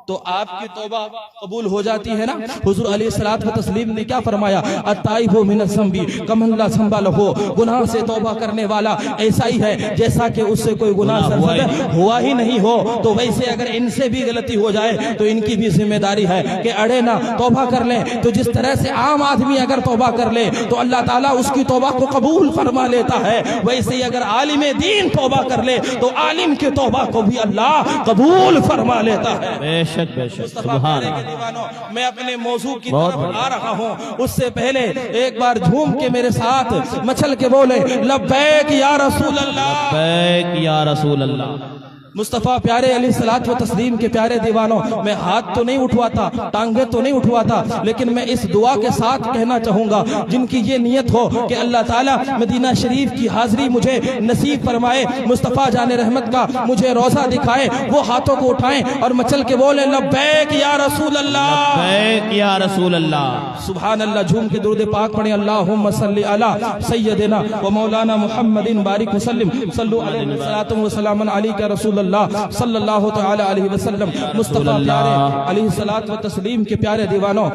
तो आपकी तौबा कबूल हो जाती है ना। हुजूर अलैहिस्सलात व तस्लीम ने क्या फरमाया, अत्ताइबु मिनज़ ज़ंबी कमन ला ज़ंबा लहू, गुनाह से तौबा करने वाला ऐसा ही है जैसा कि उससे कोई गुनाह सरज़द हुआ ही नहीं हो। तो वैसे अगर इनसे भी गलती हो जाए तो इनकी भी जिम्मेदारी है कि अड़े ना, तौबा कर ले। तो जिस तरह से आम आदमी अगर तौबा कर ले तो अल्लाह ताला उसकी तौबा को कबूल फरमा लेता है, वैसे ही अगर आलिम दीन तौबा कर ले तो आलिम की तौबा को भी अल्लाह कबूल फरमा लेता है। बेशक बेशक, सुभान अल्लाह। मैं अपने मौजू की तरफ आ रहा हूँ, उससे पहले एक बार झूम के मेरे साथ मचल के बोले लब्बैक या रसूल अल्लाह, लब्बैक या रसूल अल्लाह। मुस्तफ़ा प्यारे अलैहिस्सलात व तस्लीम के प्यारे दीवानों, मैं हाथ तो नहीं उठवाता, टांगे तो नहीं उठवाता, लेकिन मैं इस दुआ के साथ कहना चाहूंगा, जिनकी ये नियत हो कि अल्लाह ताला मदीना शरीफ की हाजिरी मुझे नसीब फरमाए, मुस्तफ़ा जाने रहमत का मुझे रोजा दिखाए, वो हाथों को उठाएं और मचल के बोले लब्बैक या रसूल अल्लाह, लब्बैक या रसूल अल्लाह। सुभान अल्लाह। झूम के दुरूद पाक पढ़े, अल्लाहुम्मा सल्ली अला सय्यदिना व मौलाना मुहम्मदिन बारिक वसल्लिम, सल्लु अलैहि व सल्लम अलैका रसूल अल्लाह सल्लल्लाहु तआला अलैहि वसल्लम। मुस्तफा प्यारे अलैहिस्सलात व तस्लीम के प्यारे दीवानों,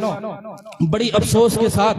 बड़ी अफसोस के साथ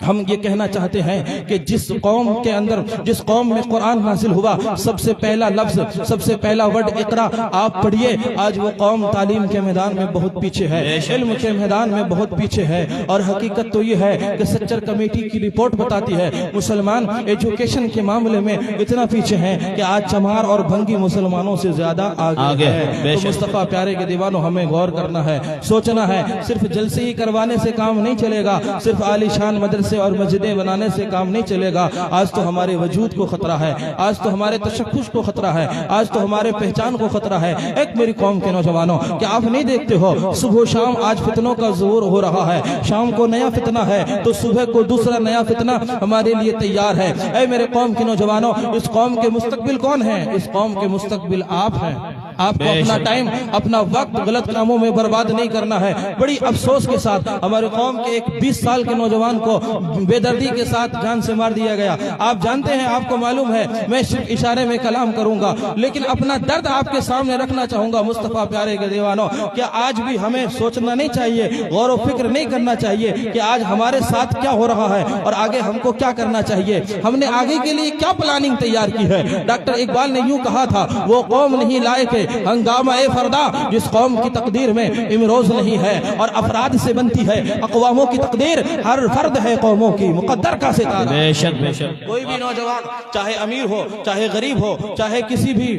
हम ये कहना चाहते हैं कि जिस कौम के अंदर, जिस कौम में कुरान नाजिल हुआ, सबसे पहला लफ्ज, सबसे पहला वर्ड इकरा आप पढ़िए, आज वो कौम तालीम के मैदान में बहुत पीछे है, इल्म के मैदान में बहुत पीछे है। और हकीकत तो ये है कि सच्चर कमेटी की रिपोर्ट बताती है मुसलमान एजुकेशन के मामले में इतना पीछे हैं कि आज चमार और भंगी मुसलमानों से ज्यादा आगे है। तो मुस्तफा प्यारे के दीवानों, हमें गौर करना है, सोचना है। सिर्फ जलसे ही करवाने से काम नहीं चलेगा, सिर्फ आलीशान मदरसे और मस्जिदें बनाने से काम नहीं चलेगा। आज तो हमारे वजूद को खतरा है, आज तो हमारे तशक्कुश को खतरा है, आज तो हमारे पहचान को खतरा है। एक मेरी कौम के नौजवानों, क्या आप नहीं देखते हो सुबह शाम आज फितनों का ज़ोर हो रहा है, शाम को नया फितना है तो सुबह को दूसरा नया फितना हमारे लिए तैयार है। ऐ मेरे कौम के नौजवानों, इस कौम के मुस्तकबिल कौन है? इस कौम के मुस्तकबिल आप हैं। आपको अपना टाइम, अपना वक्त गलत कामों में बर्बाद नहीं करना है। बड़ी अफसोस के साथ हमारे कौम के एक 20 साल के नौजवान को बेदर्दी के साथ जान से मार दिया गया। आप जानते हैं, आपको मालूम है, मैं सिर्फ इशारे में कलाम करूंगा, लेकिन अपना दर्द आपके सामने रखना चाहूंगा। मुस्तफा प्यारे के दीवानों, क्या आज भी हमें सोचना नहीं चाहिए, गौर व फिक्र नहीं करना चाहिए कि आज हमारे साथ क्या हो रहा है और आगे हमको क्या करना चाहिए? हमने आगे के लिए क्या प्लानिंग तैयार की है? डॉक्टर इकबाल ने यूं कहा था, वो कौम नहीं लायक हंगामा ए फरदा जिस कौम की तकदीर में इमरोज नहीं है। और अफराद से बनती है अक़वामों की तकदीर, हर फर्द है कौमों की मुक़द्दर का सितारा। बेशक बेशक। कोई भी नौजवान, चाहे अमीर हो, चाहे गरीब हो, चाहे किसी भी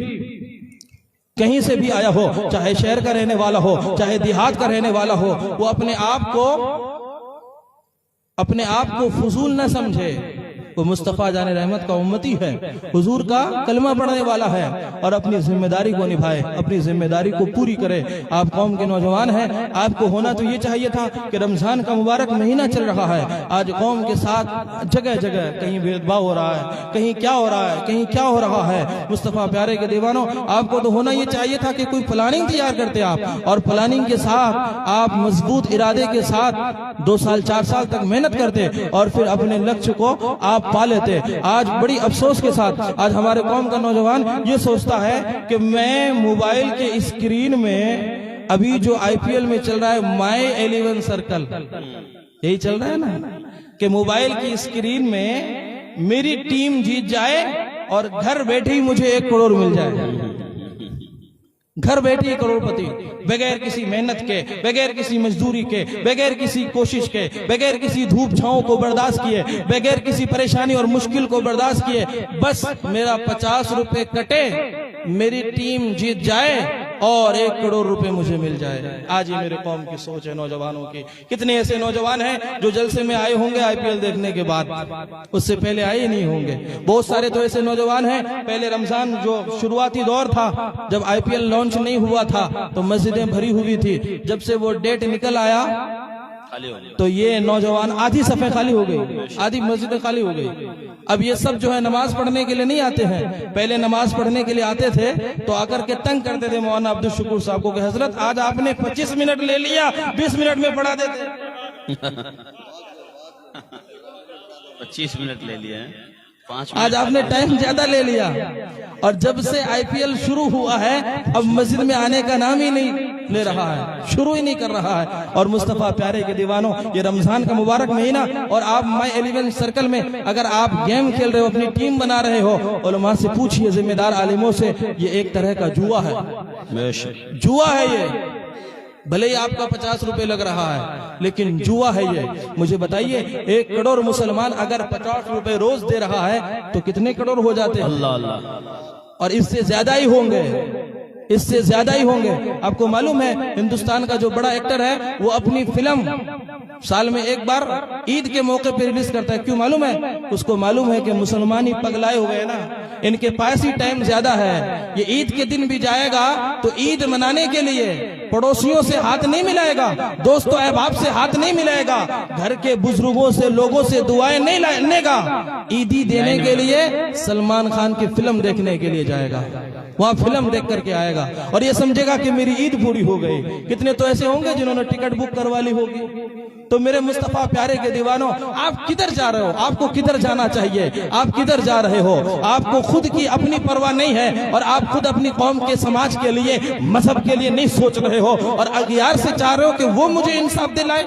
कहीं से भी आया हो, चाहे शहर का रहने वाला हो, चाहे देहात का रहने वाला हो, वो अपने आप को फजूल न समझे। वो मुस्तफ़ा जाने रहमत का उम्मती है, हुजूर का कलमा पढ़ने वाला है और अपनी जिम्मेदारी को निभाए, अपनी जिम्मेदारी को पूरी करे। आप कौम के नौजवान हैं, आपको होना तो ये चाहिए था कि रमजान का मुबारक महीना चल रहा है, आज कौम के साथ जगह जगह कहीं भेदभाव हो रहा है, कहीं क्या हो रहा है, कहीं क्या हो रहा है। मुस्तफ़ा प्यारे के दीवानों, आपको तो होना ये चाहिए था कि कोई प्लानिंग तैयार करते आप, और प्लानिंग के साथ आप मजबूत इरादे के साथ 2 साल 4 साल तक मेहनत करते और फिर अपने लक्ष्य को आप पा लेते। आज बड़ी अफसोस के साथ आज हमारे कौम का नौजवान ये सोचता है कि मैं मोबाइल के स्क्रीन में, अभी जो IPL में चल रहा है माई 11 सर्कल, यही चल रहा है ना, कि मोबाइल की स्क्रीन में मेरी टीम जीत जाए और घर बैठे ही मुझे 1 करोड़ मिल जाए। घर बैठे ही करोड़पति, बगैर किसी मेहनत के, बगैर किसी मजदूरी के, बगैर किसी कोशिश के, बगैर किसी धूप छांव को बर्दाश्त किए, बगैर किसी परेशानी और मुश्किल को बर्दाश्त किए, बस मेरा 50 रुपए कटे, मेरी टीम जीत जाए और 1 करोड़ रुपए मुझे मिल जाए। आज ही मेरे कौम की सोच है नौजवानों की। कितने ऐसे नौजवान हैं जो जलसे में आए होंगे आईपीएल देखने के बाद, उससे पहले आए ही नहीं होंगे। बहुत सारे तो ऐसे नौजवान हैं, पहले रमजान जो शुरुआती दौर था, जब आईपीएल लॉन्च नहीं हुआ था तो मस्जिदें भरी हुई थी। जब से वो डेट निकल आया तो ये नौजवान आधी सफे खाली हो गई, आधी मस्जिदें खाली हो गई। अब ये सब जो है नमाज पढ़ने के लिए नहीं आते हैं। पहले नमाज पढ़ने के लिए आते थे तो आकर के तंग करते थे मौलाना अब्दुल शुक्र साहब को कि हजरत आज आपने 25 मिनट ले लिया, 20 मिनट में पढ़ा देते। 25 मिनट ले लिए हैं, 5 मिनट आज आपने टाइम ज्यादा ले लिया। और जब से आईपीएल शुरू हुआ है अब मस्जिद में आने का नाम ही नहीं ले रहा है, शुरू ही नहीं कर रहा है। और मुस्तफा प्यारे के दीवानों, ये रमजान का मुबारक महीना और आप माय 11 सर्कल में अगर आप गेम खेल रहे हो, अपनी टीम बना रहे हो, उलमा से पूछिए, जिम्मेदार आलिमों से, ये एक तरह का जुआ है, जुआ है ये। भले ही आपका 50 रुपए लग रहा है लेकिन जुआ है ये। मुझे बताइए 1 करोड़ मुसलमान अगर 50 रुपए रोज दे रहा है तो कितने करोड़ हो जाते हैं? अल्लाह अल्लाह। और इससे ज्यादा ही होंगे, इससे ज्यादा ही होंगे। आपको मालूम है हिंदुस्तान का जो बड़ा एक्टर है वो अपनी फिल्म साल में एक बार ईद के मौके पे रिलीज करता है। क्यों मालूम है? उसको मालूम है कि मुसलमान ही पगलाए हुए हैं ना, इनके पास ही टाइम ज्यादा है। ये ईद के दिन भी जाएगा तो ईद मनाने के लिए पड़ोसियों से हाथ नहीं मिलाएगा, दोस्तों अहबाब से हाथ नहीं मिलाएगा, घर के बुजुर्गों से, लोगों से दुआएं नहीं लेगा, ईदी देने के लिए सलमान खान की फिल्म देखने के लिए जाएगा, वहां फिल्म देख करके आएगा और ये समझेगा कि मेरी ईद पूरी हो गई। कितने तो ऐसे होंगे जिन्होंने टिकट बुक करवा ली होगी। तो मेरे मुस्तफा प्यारे के दीवानों, आप किधर जा रहे हो? आपको किधर जाना चाहिए? आप किधर जा रहे हो? आपको खुद की अपनी परवाह नहीं है और आप खुद अपनी कौम के, समाज के लिए, मजहब के लिए नहीं सोच रहे हो और अगियार से चाह रहे हो कि वो मुझे इंसाफ दिलाए,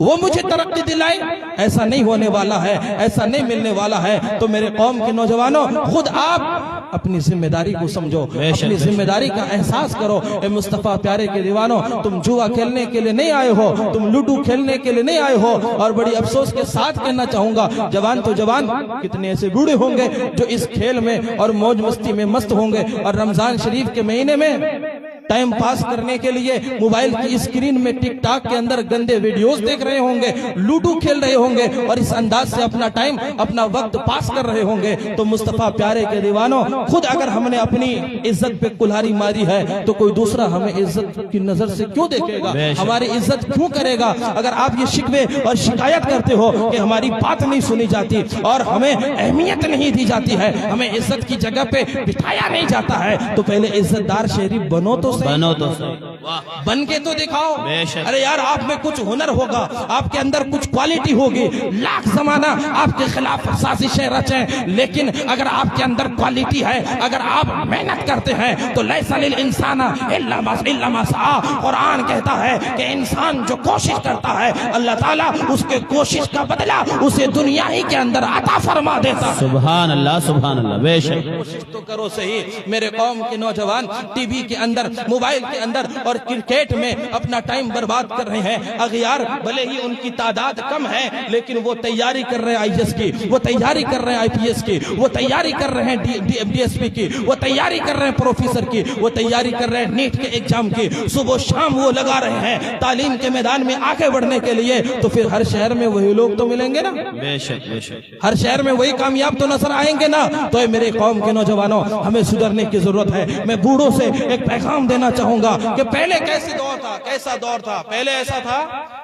वो मुझे तरक्की दिलाए। ऐसा नहीं होने वाला है, ऐसा नहीं मिलने वाला है। तो मेरे कौम के नौजवानों, खुद आप अपनी जिम्मेदारी को समझो, अपनी जिम्मेदारी का एहसास करो। ए मुस्तफा प्यारे के दीवानों, तुम जुआ खेलने के लिए नहीं आए हो, तुम लूडो खेलने के लिए नहीं आए हो। और बड़ी अफसोस के साथ कहना चाहूंगा, जवान तो जवान, कितने ऐसे बूढ़े होंगे जो इस खेल में और मौज मस्ती में मस्त होंगे और रमजान शरीफ के महीने में टाइम पास करने के लिए मोबाइल की स्क्रीन में टिकटॉक के अंदर गंदे वीडियोस देख रहे होंगे, लूडो खेल रहे होंगे और इस अंदाज से अपना टाइम, अपना वक्त पास कर रहे होंगे। तो मुस्तफा प्यारे के दीवानों, खुद अगर हमने अपनी इज्जत पे कुल्हाड़ी मारी है तो कोई दूसरा हमें इज्जत की नजर से क्यों देखेगा, हमारी इज्जत क्यों करेगा? अगर आप ये शिकवे और शिकायत करते हो कि हमारी बात नहीं सुनी जाती और हमें अहमियत नहीं दी जाती है, हमें इज्जत की जगह पे बिठाया नहीं जाता है, तो पहले इज्जतदार शहरी बनो तो बन के तो दिखाओ। अरे यार, आप में कुछ हुनर होगा, आपके अंदर कुछ क्वालिटी होगी, लाख जमाना आपके खिलाफ साजिशें रचें, लेकिन अगर आपके अंदर क्वालिटी है, अगर आप मेहनत करते हैं तो लैसा लिल इंसाना इल्ला मा सआ। कुरान कहता है कि इंसान जो कोशिश करता है अल्लाह ताला उसके कोशिश का बदला उसे दुनिया ही के अंदर अता फरमा देता। सुभान अल्लाह, सुभान अल्लाह। बेशक कोशिश तो करो सही। मेरे कौम के नौजवान टीवी के अंदर, मोबाइल के अंदर और क्रिकेट में अपना टाइम बर्बाद कर रहे हैं। अगियार भले ही उनकी तादाद कम है लेकिन वो तैयारी कर रहे हैं आईएएस की, वो तैयारी कर रहे हैं आईपीएस की, वो तैयारी कर रहे हैं डीएसपी की, वो तैयारी कर रहे हैं प्रोफेसर की, वो तैयारी कर रहे हैं नीट के एग्जाम की। सुबह शाम वो लगा रहे हैं तालीम के मैदान में आगे बढ़ने के लिए। तो फिर हर शहर में वही लोग तो मिलेंगे ना, बेशक बेशक, हर शहर में वही कामयाब तो नजर आएंगे ना। तो मेरे कौम के नौजवानों, हमें सुधरने की जरूरत है। मैं बूढ़ों से एक पैगाम देना चाहूंगा कि पहले कैसे दौर था, कैसा दौर था। पहले ऐसा था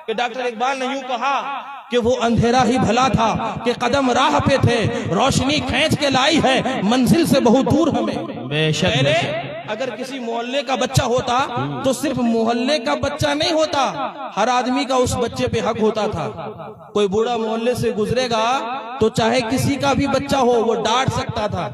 कि डॉक्टर इकबाल ने यूं कहा कि वो अंधेरा ही भला था कि कदम राह पे थे, रोशनी खींच के लाई है मंजिल से बहुत दूर हमें। बेशक पहले अगर किसी मोहल्ले का बच्चा होता तो सिर्फ मोहल्ले का बच्चा नहीं होता, हर आदमी का उस बच्चे पे हक होता था। कोई बूढ़ा मोहल्ले से गुजरेगा तो चाहे किसी का भी बच्चा हो वो डांट सकता था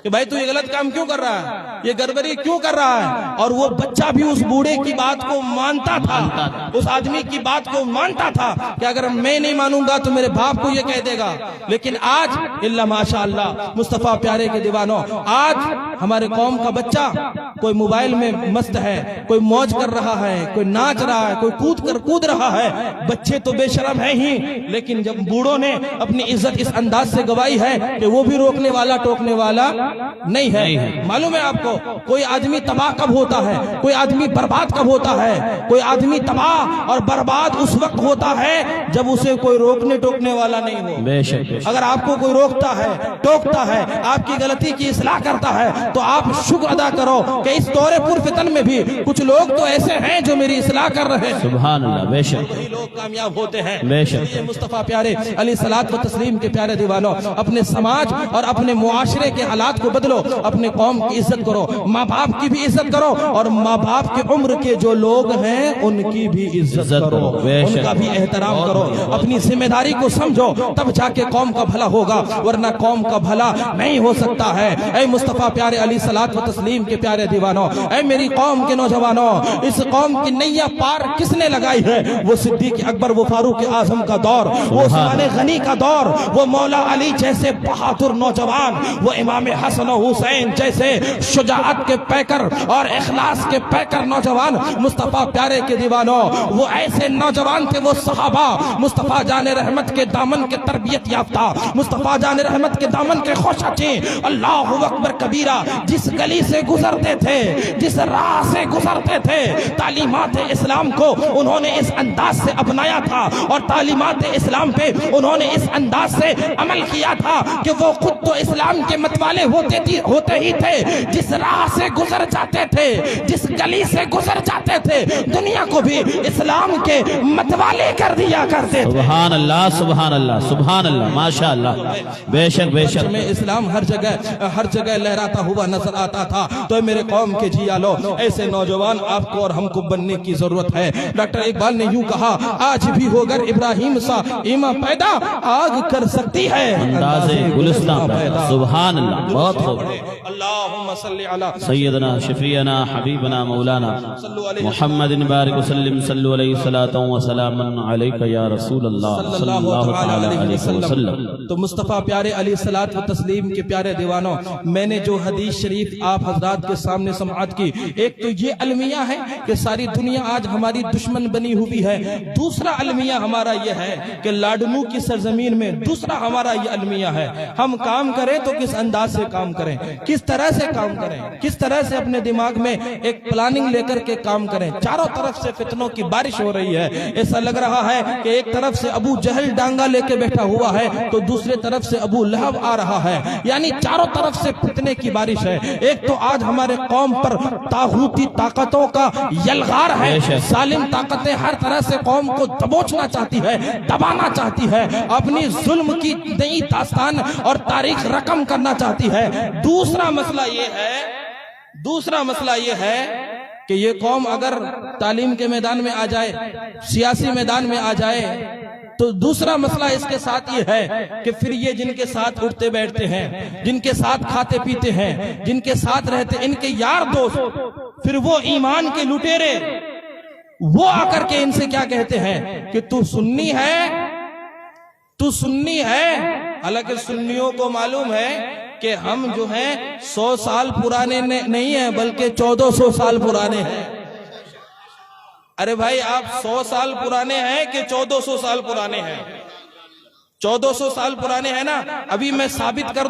कि भाई तू ये गलत काम क्यों कर रहा है, ये गड़बड़ी क्यों कर रहा है। और वो बच्चा भी उस बूढ़े की बात को मानता था, उस आदमी की बात को मानता था कि अगर मैं नहीं मानूंगा तो मेरे बाप को ये कह देगा। लेकिन आज इल्ला माशाअल्लाह, मुस्तफा प्यारे के दीवानों, आज हमारे कौम का बच्चा कोई मोबाइल में मस्त है, कोई मौज कर रहा है, कोई नाच रहा है, कोई कूद रहा है। बच्चे तो बेशरम है ही, लेकिन जब बूढ़ों ने अपनी इज्जत इस अंदाज से गवाई है कि वो भी रोकने वाला टोकने वाला नहीं है। मालूम है आपको, कोई आदमी तबाह कब होता है, कोई आदमी बर्बाद कब होता है? कोई आदमी तबाह और बर्बाद उस वक्त होता है जब उसे कोई रोकने टोकने वाला नहीं हो। बेशक। अगर आपको कोई रोकता है, टोकता है, आपकी गलती की इस्लाह करता है, तो आप शुक्र अदा करो कि इस दौरे पुरफितन में भी कुछ लोग तो ऐसे हैं जो मेरी इस्लाह कर रहे हैं। सुभान अल्लाह। बेशक, वही लोग कामयाब होते हैं। बेशक। ये मुस्तफा प्यारे अली सलात व तस्लीम के प्यारे दीवानों, अपने समाज और अपने मुआशरे के हालात को बदलो, अपने कौम की इज्जत करो, माँ बाप की भी इज्जत करो, और माँ बाप की उम्र के जो लोग हैं उनकी भी इज्जत करो, उनका भी एहतराम करो, अपनी जिम्मेदारी को समझो, तब जाके कौम का भला होगा, वरना कौम का भला नहीं हो सकता है। ऐ मुस्तफा प्यारे अली सलात व तस्लीम के प्यारे दीवानों, ऐ मेरी कौम के नौजवानों, इस कौम की नैया पार किसने लगाई है? वो सिद्दीक अकबर, वो फारूक आजम का दौर, वो उस्मान गनी का दौर, वो मौला अली जैसे बहादुर नौजवान, वो इमाम हसन और हुसैन जैसे शुजाअत के पैकर और इखलास के पैकर नौजवान। मुस्तफा प्यारे के दीवानों, वो ऐसे नौजवान थे, वो सहाबा मुस्तफा जाने रहमत के दामन के तरबियत याफ्ता, मुस्तफा जाने रहमत के दामन के खोशाचे, अल्लाहु अकबर कबीरा, जिस गली से गुजरते थे, जिस राह से गुजरते थे, तालीमात इस्लाम को उन्होंने इस अंदाज से अपनाया था, और तालीमात इस्लाम पे उन्होंने इस अंदाज से अमल किया था कि वो खुद तो इस्लाम के मतवाले होते ही थे, जिस राह से गुजर जाते थे, जिस गली से गुजर जाते थे, दुनिया को भी इस्लाम के मतवाले कर दिया करते थे। सुभान अल्लाह, सुभान अल्लाह, सुभान अल्लाह, माशाअल्लाह। बेशक बेशक में इस्लाम हर जगह लहराता हुआ नजर आता था। तो मेरे कौम के जियालो, ऐसे नौजवान आपको और हमको बनने की जरूरत है। डॉक्टर इकबाल ने यूं कहा, आज भी होकर इब्राहिम सा ईमा पैदा, आग कर सकती है अंदाज़े गुलिस्तान पैदा। सुभान अल्लाह, बहुत खूब। अल्लाहुम्मा सल्ली अला सैयदना शफीअना हबीबना मौलाना मुहम्मदिन बारिक वसल्लम सल्लु अलैहि सलातु व सलामन अलैका या रसूल अल्लाह सल्लल्लाहु अलैहि वसल्लम। तो मुस्तफा प्यारे अली सलात व तस्लीम के प्यारे दीवानों, मैंने जो हदीस शरीफ आप हजरात के सामने समाअत की, एक तो ये अलमिया है कि सारी दुनिया आज हमारी दुश्मन बनी हुई है। दूसरा अलमिया हमारा ये है कि लाडनू की सरजमीन में, दूसरा हमारा ये अलमिया है, हम काम करें तो किस अंदाज से काम करें, किस तरह से काम करें, किस तरह से अपने दिमाग में एक प्लानिंग लेकर के काम करें। चारों तरफ से फितनों की बारिश हो रही है। ऐसा लग रहा है कि एक तरफ से अबू जहल डांगा लेके बैठा हुआ है, तो दूसरे तरफ से अबू लहब आ रहा है, यानी चारों तरफ से फितने की बारिश है। एक तो आज हमारे कौम पर तागूती ताकतों का यलगार है, सालिम ताकतें हर तरह से कौम को दबोचना चाहती है, दबाना चाहती है, अपनी जुल्म की नई दास्तान और तारीख रकम करना चाहती है। दूसरा मसला ये है कि ये कौम अगर तालीम के मैदान में आ जाए, सियासी मैदान में आ जाए, तो दूसरा मसला इसके साथ ये है कि फिर ये जिनके साथ उठते बैठते हैं, जिनके साथ खाते पीते हैं, जिनके साथ रहते, इनके यार दोस्त, फिर वो ईमान के लुटेरे, वो आकर के इनसे क्या कहते हैं कि तू सुन्नी है। हालांकि सुन्नियों को मालूम है कि हम जो हैं 100 साल पुराने नहीं है, बल्कि 1400 साल पुराने हैं। अरे भाई, आप 100 साल पुराने हैं कि 1400 साल पुराने हैं? 1400 साल पुराने हैं ना। अभी मैं साबित कर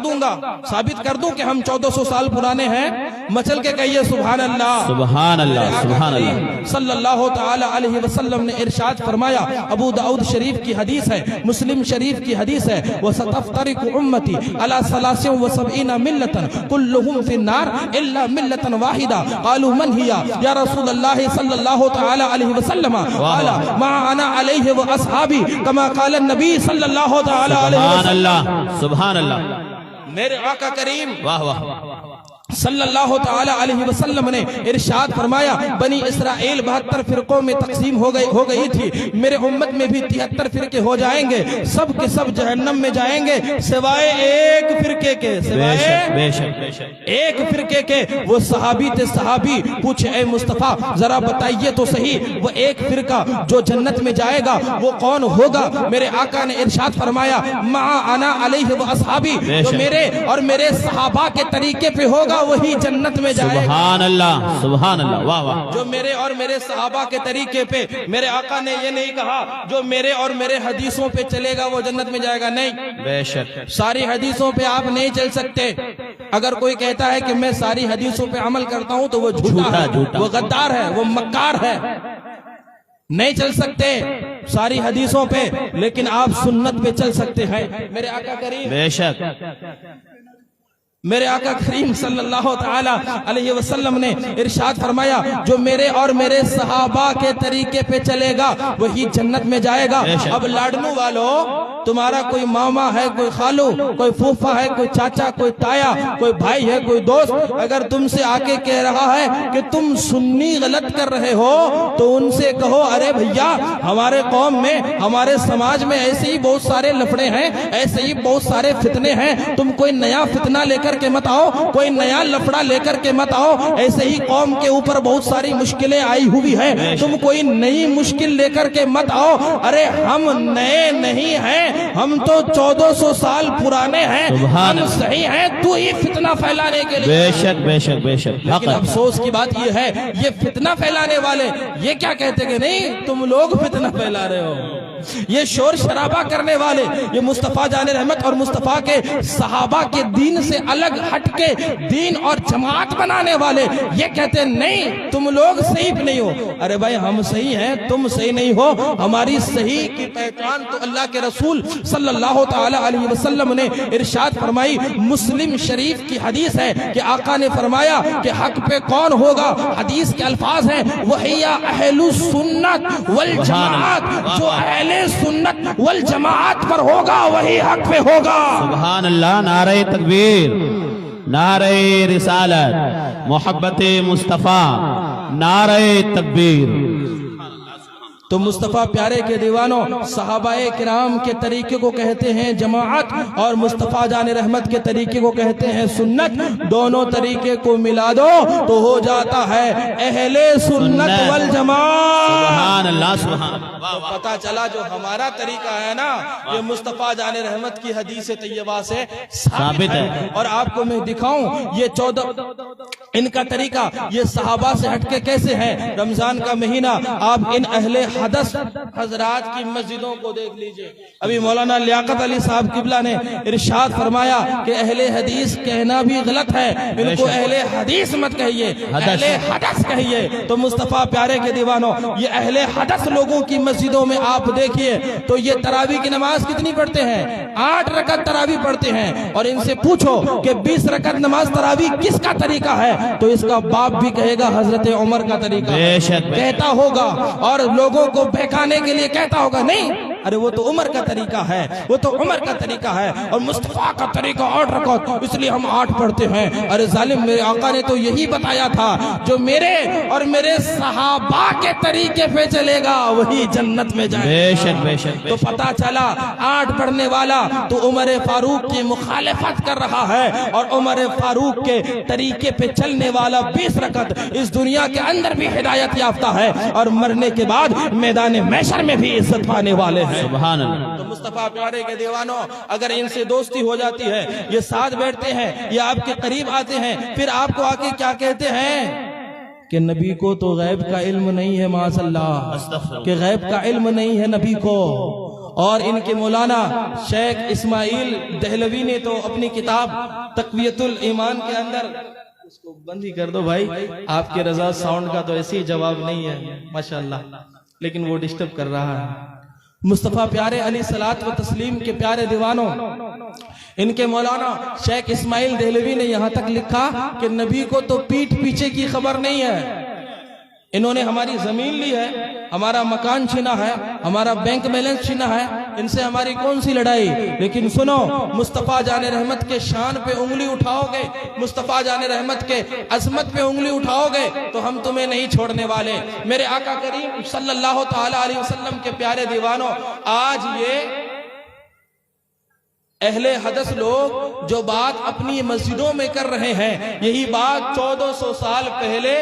दूं कि हम 1400 साल पुराने हैं। मचल के कहिए सुभान अल्लाह, सुभान अल्लाह, सुभान अल्लाह। सल्लल्लाहु तआला अलैहि वसल्लम ने इरशाद फरमाया, अबू दाऊद शरीफ की हदीस है, मुस्लिम शरीफ की हदीस है, व सतफ्तरिकु उम्मती अला 73 मिल्लतन कुल्लुहुम फिन्नार इल्ला मिल्लतन वाहिदा। क़ालू मन हिया या रसूलल्लाह सल्लल्लाहु तआला अलैहि वसल्लम? क़ाला मा अना अलैहि व अस्हाबी कमा क़ाल नबी सल्लल्लाहु सुभान अल्लाह, सुभान अल्लाह। मेरे आका करीम वाह वाह सल्लल्लाहु तआला अलैहि वसल्लम ने इरशाद फरमाया, बनी इसराइल 72 फिरकों में तकसीम हो गई थी, मेरे उम्मत में भी 73 फिरके हो जाएंगे, सब के सब जहन्नम में जाएंगे सिवाय एक फिरके के, एक फिरके के। वो सहाबी थे, सहाबी पूछे, ए मुस्तफा जरा बताइए तो सही, वो एक फिरका जो जन्नत में जाएगा वो कौन होगा? मेरे आका ने इरशाद फरमाया, मा अना अलैहि व अस्हाबी, जो मेरे और मेरे सहाबा के तरीके पे होगा वही जन्नत में जाएगा। सुभान अल्लाह, सुभान अल्लाह, वाह वाह। जो मेरे और मेरे सहाबा के तरीके पे, मेरे आका ने ये नहीं कहा जो मेरे और मेरे हदीसों पे चलेगा वो जन्नत में जाएगा, नहीं। बेशक सारी हदीसों पे आप नहीं चल सकते। अगर कोई कहता है कि मैं सारी हदीसों पे अमल करता हूं तो वो झूठा है, वो गद्दार है, वो मक्कार है। नहीं चल सकते सारी हदीसों पे, लेकिन आप सुन्नत पे चल सकते हैं। मेरे आका करीम, बेशक मेरे आका करीम सल्लल्लाहु ताला अलैहि वसल्लम ने इरशाद फरमाया जो मेरे और मेरे सहाबा के तरीके पे चलेगा वही जन्नत में जाएगा। अब लाडनू वालों, तुम्हारा कोई मामा है, कोई खालू, कोई फूफा है, कोई चाचा, कोई ताया, कोई भाई है, कोई दोस्त, अगर तुमसे आके कह रहा है कि तुम सुन्नी गलत कर रहे हो तो उनसे कहो अरे भैया हमारे कौम में, हमारे समाज में ऐसे ही बहुत सारे लफड़े हैं, ऐसे ही बहुत सारे फितने हैं, तुम कोई नया फितना लेकर के मत आओ, कोई नया लफड़ा लेकर के मत आओ। ऐसे ही कौम के ऊपर बहुत सारी मुश्किलें आई हुई है, तुम कोई नई मुश्किल लेकर के मत आओ। अरे हम नए नहीं हैं, हम तो 1400 साल पुराने हैं, हम सही हैं, तू ही फितना फैलाने के लिए। बेशक बेशक बेशक। लेकिन अफसोस की बात यह है, ये फितना फैलाने वाले ये क्या कहते कि नहीं तुम लोग फितना फैला रहे हो। ये शोर शराबा करने वाले, ये मुस्तफा जाने रहमत और मुस्तफा के सहाबा के दीन से अलग हटके दीन और जमात बनाने वाले ये कहते हैं नहीं तुम लोग सही नहीं हो। अरे भाई हम सही हैं, तुम सही नहीं हो। हमारी सही की पहचान तो अल्लाह के रसूल सल्लल्लाहु ताला अलैहि वसल्लम ने इरशाद फरमाई। मुस्लिम शरीफ की हदीस है कि आका ने फरमाया कि हक पे कौन होगा, हदीस के अल्फाज हैं वहिया अहलुस सुन्नत वल जमात, जो अहले सुन्नत वल जमात पर होगा वही हक पे होगा। सुभान अल्लाह। नारे तकबीर, नारे रिसालत, मोहब्बत मुस्तफा, नारे तकबीर। तो मुस्तफ़ा प्यारे के दीवानों, सहाबाए किराम के तरीके को कहते हैं जमाअत और मुस्तफ़ा जाने रहमत के तरीके को कहते हैं सुन्नत। दोनों तरीके को मिला दो तो हो जाता है अहले सुन्नत वल जमाअत। सुभान अल्लाह, सुभान। तो पता चला जो हमारा तरीका है ना ये मुस्तफ़ा जाने रहमत की हदीस तैयबा से साबित है। और आपको मैं दिखाऊं ये 14 इनका तरीका ये सहाबा से हटके कैसे है। रमजान का महीना, आप इन अहले हदस हजरात की मस्जिदों को देख लीजिए। अभी मौलाना लियाकत अली साहब किबला ने इरशाद फरमाया कि अहले हदीस कहना भी गलत है, इनको अहले हदीस मत कहिए, अहले हदस कहिए। तो मुस्तफ़ा प्यारे के दीवानों, ये अहले हदस लोगों की मस्जिदों में आप देखिए तो ये तरावी की नमाज कितनी पढ़ते हैं, 8 रकत तरावी पढ़ते हैं। और इनसे पूछो कि 20 रकत नमाज तरावी किसका तरीका है तो इसका बाप भी कहेगा हजरत उमर का तरीका कहता होगा, और लोगों को बहकाने के लिए कहता होगा नहीं अरे वो तो उमर का तरीका है, वो तो उमर का तरीका है, और मुस्तफा का तरीका 8 रकत इसलिए हम 8 पढ़ते हैं। अरे जालिम, मेरे आका ने तो यही बताया था जो मेरे और मेरे सहाबा के तरीके पे चलेगा वही जन्नत में जाएगा। बेशक बेशक। तो पता चला 8 पढ़ने वाला तो उमर फारूक की मुखालिफत कर रहा है, और उमर फारूक के तरीके पे चलने वाला 20 रकत इस दुनिया के अंदर भी हिदायत याफ्ता है और मरने के बाद मैदान महशर में भी इज्जत पाने वाले हैं। सुभान अल्लाह। तो मुस्तफा प्यारे के दीवानों, अगर इनसे दोस्ती हो जाती है, ये साथ बैठते हैं, ये आपके करीब आते हैं, फिर आपको आके क्या कहते हैं कि नबी को तो गैब का इल्म नहीं है, माशअल्लाह, कि गैब का इल्म नहीं है नबी को। और इनके मौलाना शेख इस्माइल दहलवी ने तो अपनी किताब तक़वियतुल ईमान के अंदर, उसको बंद ही कर दो भाई, आपके रजा साउंड का तो ऐसे ही जवाब नहीं है माशाअल्लाह, लेकिन वो डिस्टर्ब कर रहा है। मुस्तफ़ा प्यारे अली सलात व तस्लीम के प्यारे दीवानों, इनके मौलाना शेख इस्माइल दहलवी ने यहाँ तक लिखा कि नबी को तो पीठ पीछे की खबर नहीं है। इन्होंने हमारी जमीन ली है, हमारा मकान छीना है, हमारा बैंक बैलेंस छीना है, इनसे हमारी कौन सी लड़ाई। लेकिन सुनो, मुस्तफ़ा जाने रहमत के शान पे उंगली उठाओगे, मुस्तफ़ा जाने रहमत के अजमत पे उंगली उठाओगे तो हम तुम्हें नहीं छोड़ने वाले। मेरे आका करीम सल्लल्लाहु ताला अलैहि वसल्लम के प्यारे दीवानों, आज ये अहले हदस लोग जो बात अपनी मस्जिदों में कर रहे हैं, यही बात 1400 साल पहले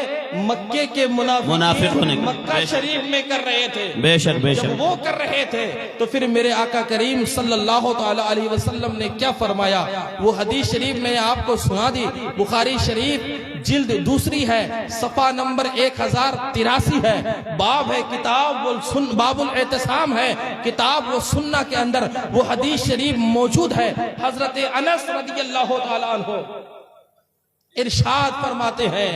मक्के के मुनाफिक मक्का शरीफ में कर रहे थे। बेशक बेशक वो कर रहे थे तो फिर मेरे आका करीम सल्लल्लाहु ताला अलैहि वसल्लम ने क्या फरमाया, वो हदीस शरीफ में आपको सुना दी। बुखारी शरीफ जिल्द दूसरी है, सफा नंबर 1083 है, बाब है किताब बाबुल एहतिसाम है, किताब वो सुन्ना के अंदर वो हदीस शरीफ मौजूद है। हजरत अनस रदियल्लाहु ताला अन्हु इरशाद फरमाते हैं,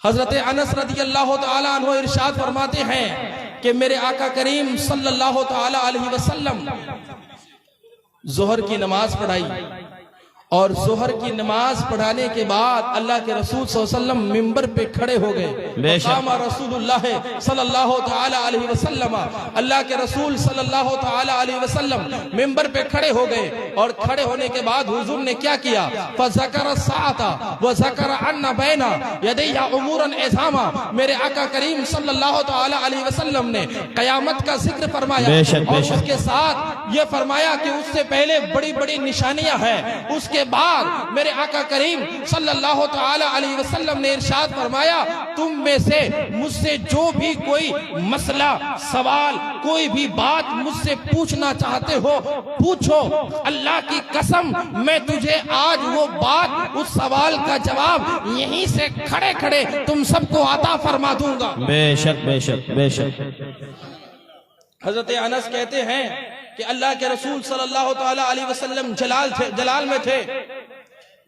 हजरत अनस रदियल्लाहु ताला अन्हु इरशाद फरमाते हैं कि मेरे आका करीम सल्लल्लाहु ताला अलैहि वसल्लम जोहर की नमाज पढ़ाई और जोहर की नमाज पढ़ाने के बाद अल्लाह के रसूल सल्लल्लाहु अलैहि वसल्लम मिंबर पे खड़े हो गए। कामा रसूलुल्लाह सल्लल्लाहु ताला अलैहि वसल्लम, अल्लाह के रसूल सल्लल्लाहु ताला अलैहि वसल्लम मिंबर पे खड़े हो गए और खड़े होने के बाद हुजूर ने क्या किया, फज़कर साता व ज़कर अन्ना बैना यदैया उमूरन इज़ामा, मेरे आका करीम सल्लल्लाहु ताला अलैहि वसल्लम ने कयामत का जिक्र फरमाया और उसके साथ ये फरमाया कि उससे पहले बड़ी बड़ी निशानियां हैं। उसके बाद मेरे आका करीम सल्लल्लाहु ताला अलैहि वसल्लम ने इरशाद फरमाया, तुम में से मुझसे जो भी कोई मसला सवाल कोई भी बात मुझसे पूछना चाहते हो पूछो, अल्लाह की कसम मैं तुझे आज वो बात उस सवाल का जवाब यहीं से खड़े खड़े तुम सबको अता फरमा दूंगा। बेशक बेशक बेशक। हजरत अनस कहते हैं कि अल्लाह के रसूल सल्लल्लाहु ताला अलैहि वसल्लम जलाल में थे,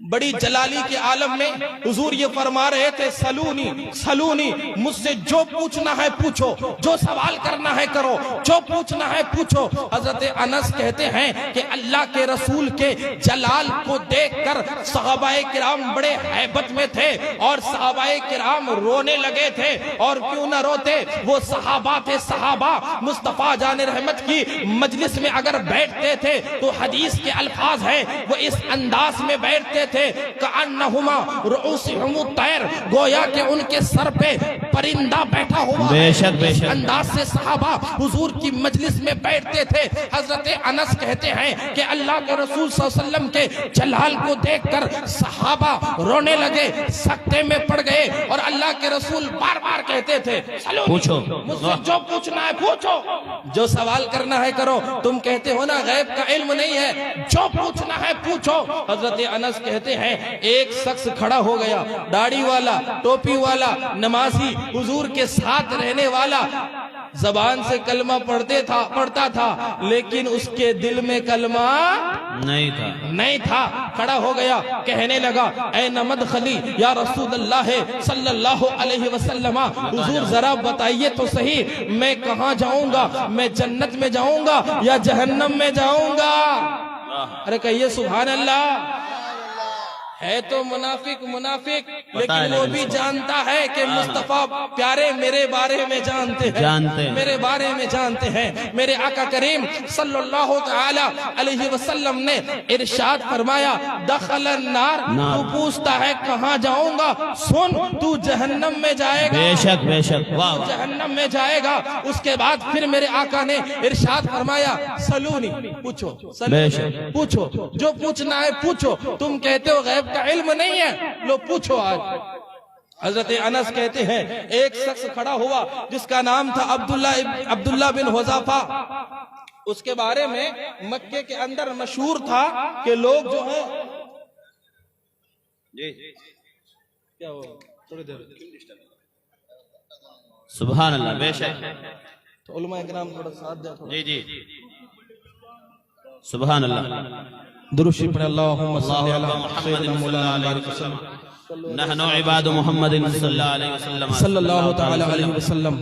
बड़ी जलाली के आलम में हुजूर ये फरमा रहे थे, सलूनी सलूनी, मुझसे जो पूछना है पूछो, जो सवाल करना है करो, जो पूछना है पूछो। हजरत अनस कहते हैं कि अल्लाह के रसूल के जलाल को देखकर सहाबाए किराम बड़े हैबत में थे और सहाबाए किराम रोने लगे थे। और क्यों न रोते, वो सहाबा थे, सहाबा मुस्तफा जान रहमत की मजलिस में अगर बैठते थे तो हदीस के अल्फाज है वो इस अंदाज में बैठते थे, कअन्नहुमा रुऊसिहुम तैर, गोया के उनके सर पे परिंदा बैठा हुआ। बेशक बेशक अंदाज से सहाबा हुजूर की मजलिस में बैठते थे। हजरत अनस कहते हैं कि अल्लाह के रसूल सल्लल्लाहु अलैहि वसल्लम के जलाल को देखकर सहाबा रोने लगे, सकते में पड़ गए और अल्लाह के रसूल बार बार कहते थे, पूछो, मुझसे जो पूछना है पूछो, जो सवाल करना है करो। तुम कहते हो ना गैब का इल्म नहीं है, जो पूछना है पूछो। हजरत अनस कहते हैं एक शख्स खड़ा हो गया, दाढ़ी वाला, टोपी वाला, नमाजी, हुजूर के साथ रहने वाला, जबान से कलमा पढ़ता था लेकिन उसके दिल में कलमा नहीं था। खड़ा हो गया, कहने लगा, ऐ नमद खली या रसूलल्लाह सल्लल्लाहु अलैहि वसल्लम, हुजूर जरा बताइए तो सही मैं कहाँ जाऊंगा, मैं जन्नत में जाऊंगा या जहन्नम में जाऊंगा? अरे कहिए सुभान अल्लाह। है तो मुनाफिक लेकिन वो भी जानता है कि मुस्तफा प्यारे मेरे बारे में जानते हैं, मेरे बारे में जानते हैं। मेरे आका करीम सल्लल्लाहु ताला अलैहि वसल्लम ने इरशाद फरमाया, दखलन नार, तू पूछता है कहाँ जाऊंगा, सुन तू जहन्नम में जाएगा। बेशक बेशक, वाह, जहन्नम में जाएगा। उसके बाद फिर मेरे आका ने इरशाद फरमाया, सलूनी, पूछो, पूछो, जो पूछना है पूछो। तुम कहते हो गैब का इल्म नहीं है, लो पूछो आज। हजरत अनस कहते हैं एक शख्स खड़ा हुआ जिसका नाम था अब्दुल्ला बिन हुज़ाफा। उसके बारे में मक्के के अंदर मशहूर था कि लोग जो है क्या हो थोड़ी देर सुभान अल्लाह। बेशक तो उलमा इकराम थोड़ा साथ दे। जी सुभान अल्लाह। दुरूद शरीफ पढ़े, अल्लाहुम्मा सल्ली अला सय्यिदिना मौलाना बारिक वसल्लम नहनु इबादु मुहम्मदिन सल्लल्लाहु ताला अलैहि वसल्लम।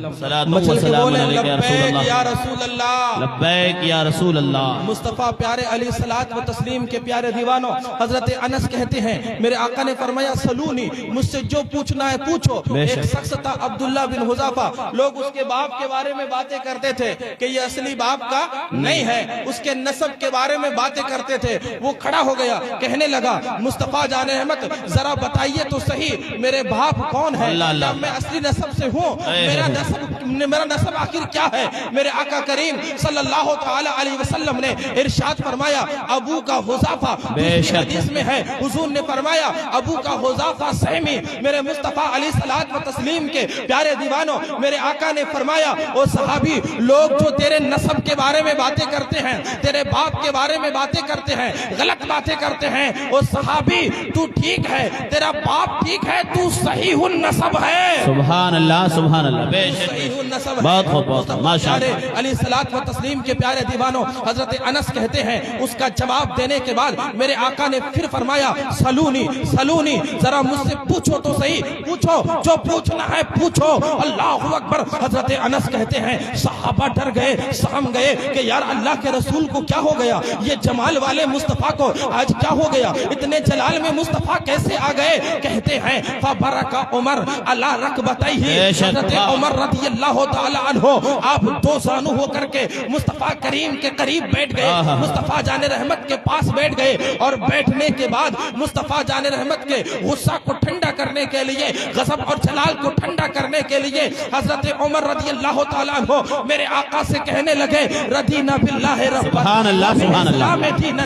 मचल के बोले लब्बैक या रसूल अल्लाह, लब्बैक या रसूल अल्लाह। मुस्तफा प्यारे अलैहि सलात व तस्लीम के प्यारे दीवानों, हजरत अनस कहते हैं मेरे आका ने फरमाया, सलूनी, मुझसे जो पूछना है पूछो। एक शख्स था अब्दुल्ला बिन हुज़ाफा, लोग उसके बाप के बारे में बातें करते थे कि ये असली बाप का नहीं है, उसके नस्ब के बारे में बातें करते थे। वो खड़ा हो गया, कहने लगा, मुस्तफा जान रहमत जरा बताइए तो सही मेरे बाप कौन है, मैं असली नस्ब से हूँ, मेरा नस्ब मेरा नसब आखिर क्या है। मेरे आका करीम सल्लल्लाहु तआला अलैहि वसल्लम ने इरशाद फरमाया अबू का हुज़ाफा, हदीस में है हुजूर ने फरमाया अबू का हुज़ाफा सहमी। मेरे मुस्तफा अलैहिस्सलात व तस्लीम के प्यारे दीवानों, मेरे आका ने फरमाया ओ सहाबी, लोग जो तेरे नसब के बारे में बातें करते हैं, तेरे बाप के बारे में बातें करते हैं, गलत बातें करते हैं, ओ सहाबी तू ठीक है, तेरा बाप ठीक है, तू सहीहुन नसब है। सुभान अल्लाह, सुभान अल्लाह, सहीहुन नसब बहुत बहुत माशाअल्लाह। अलैहिस्सलात व तस्लीम के प्यारे दीवानों, हजरत अनस कहते हैं उसका जवाब देने के बाद मेरे आका ने फिर फरमाया सलूनी सलूनी, जरा मुझसे पूछो तो सही, पूछो जो पूछना है पूछो। अल्लाहु अकबर। हजरत अनस कहते हैं सहाबा डर गए, सहम गए कि यार अल्लाह के रसूल को क्या हो गया, ये जमाल वाले मुस्तफा को आज क्या हो गया, इतने जलाल में मुस्तफा कैसे आ गए। कहते हैं फबरका उमर अला रकबतैहि, हजरत उमर रदियल्लाहु तआला अन्हु आप दो जानू होकर के मुस्तफा करीम के करीब बैठ गए, मुस्तफा जाने रहमत के पास बैठ गए और बैठने के बाद मुस्तफा जाने रहमत के गुस्सा को ठंडा करने के लिए, गज़ब और जलाल को ठंडा करने के लिए हजरत उमर रदियल्लाहु तआला अन्हु मेरे आका से कहने लगे रदीना बिल्लाहि रब्बन, सुभान अल्लाह, सुभान अल्लाह,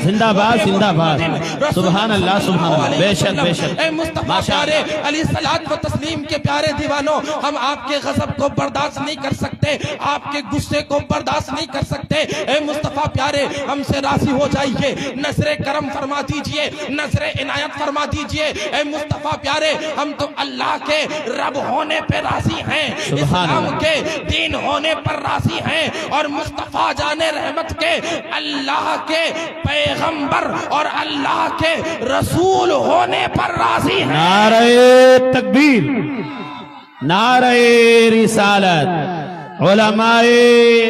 जिंदाबाद जिंदाबाद, सुभान अल्लाह, सुभान अल्लाह, बेशक बेशक। ए मुस्तफा प्यारे अलैहिस्सलात व तस्लीम के प्यारे दीवानों, हम आपके गज़ब को बर्दाश्त नहीं कर सकते, आपके गुस्से को बर्दाश्त नहीं कर सकते। ए मुस्तफा प्यारे हमसे राजी हो जाइए, नजरे करम फरमा दीजिए, नजरे इनायत फरमा दीजिए। ए मुस्तफा प्यारे हम तो अल्लाह के रब होने पे राजी हैं, इस्लाम के दीन होने पर राजी हैं और मुस्तफा जाने रहमत के अल्लाह के पैगंबर और अल्लाह के रसूल होने पर राजी हैं। नारे तकबीर, नारे रिसालत, उलमाए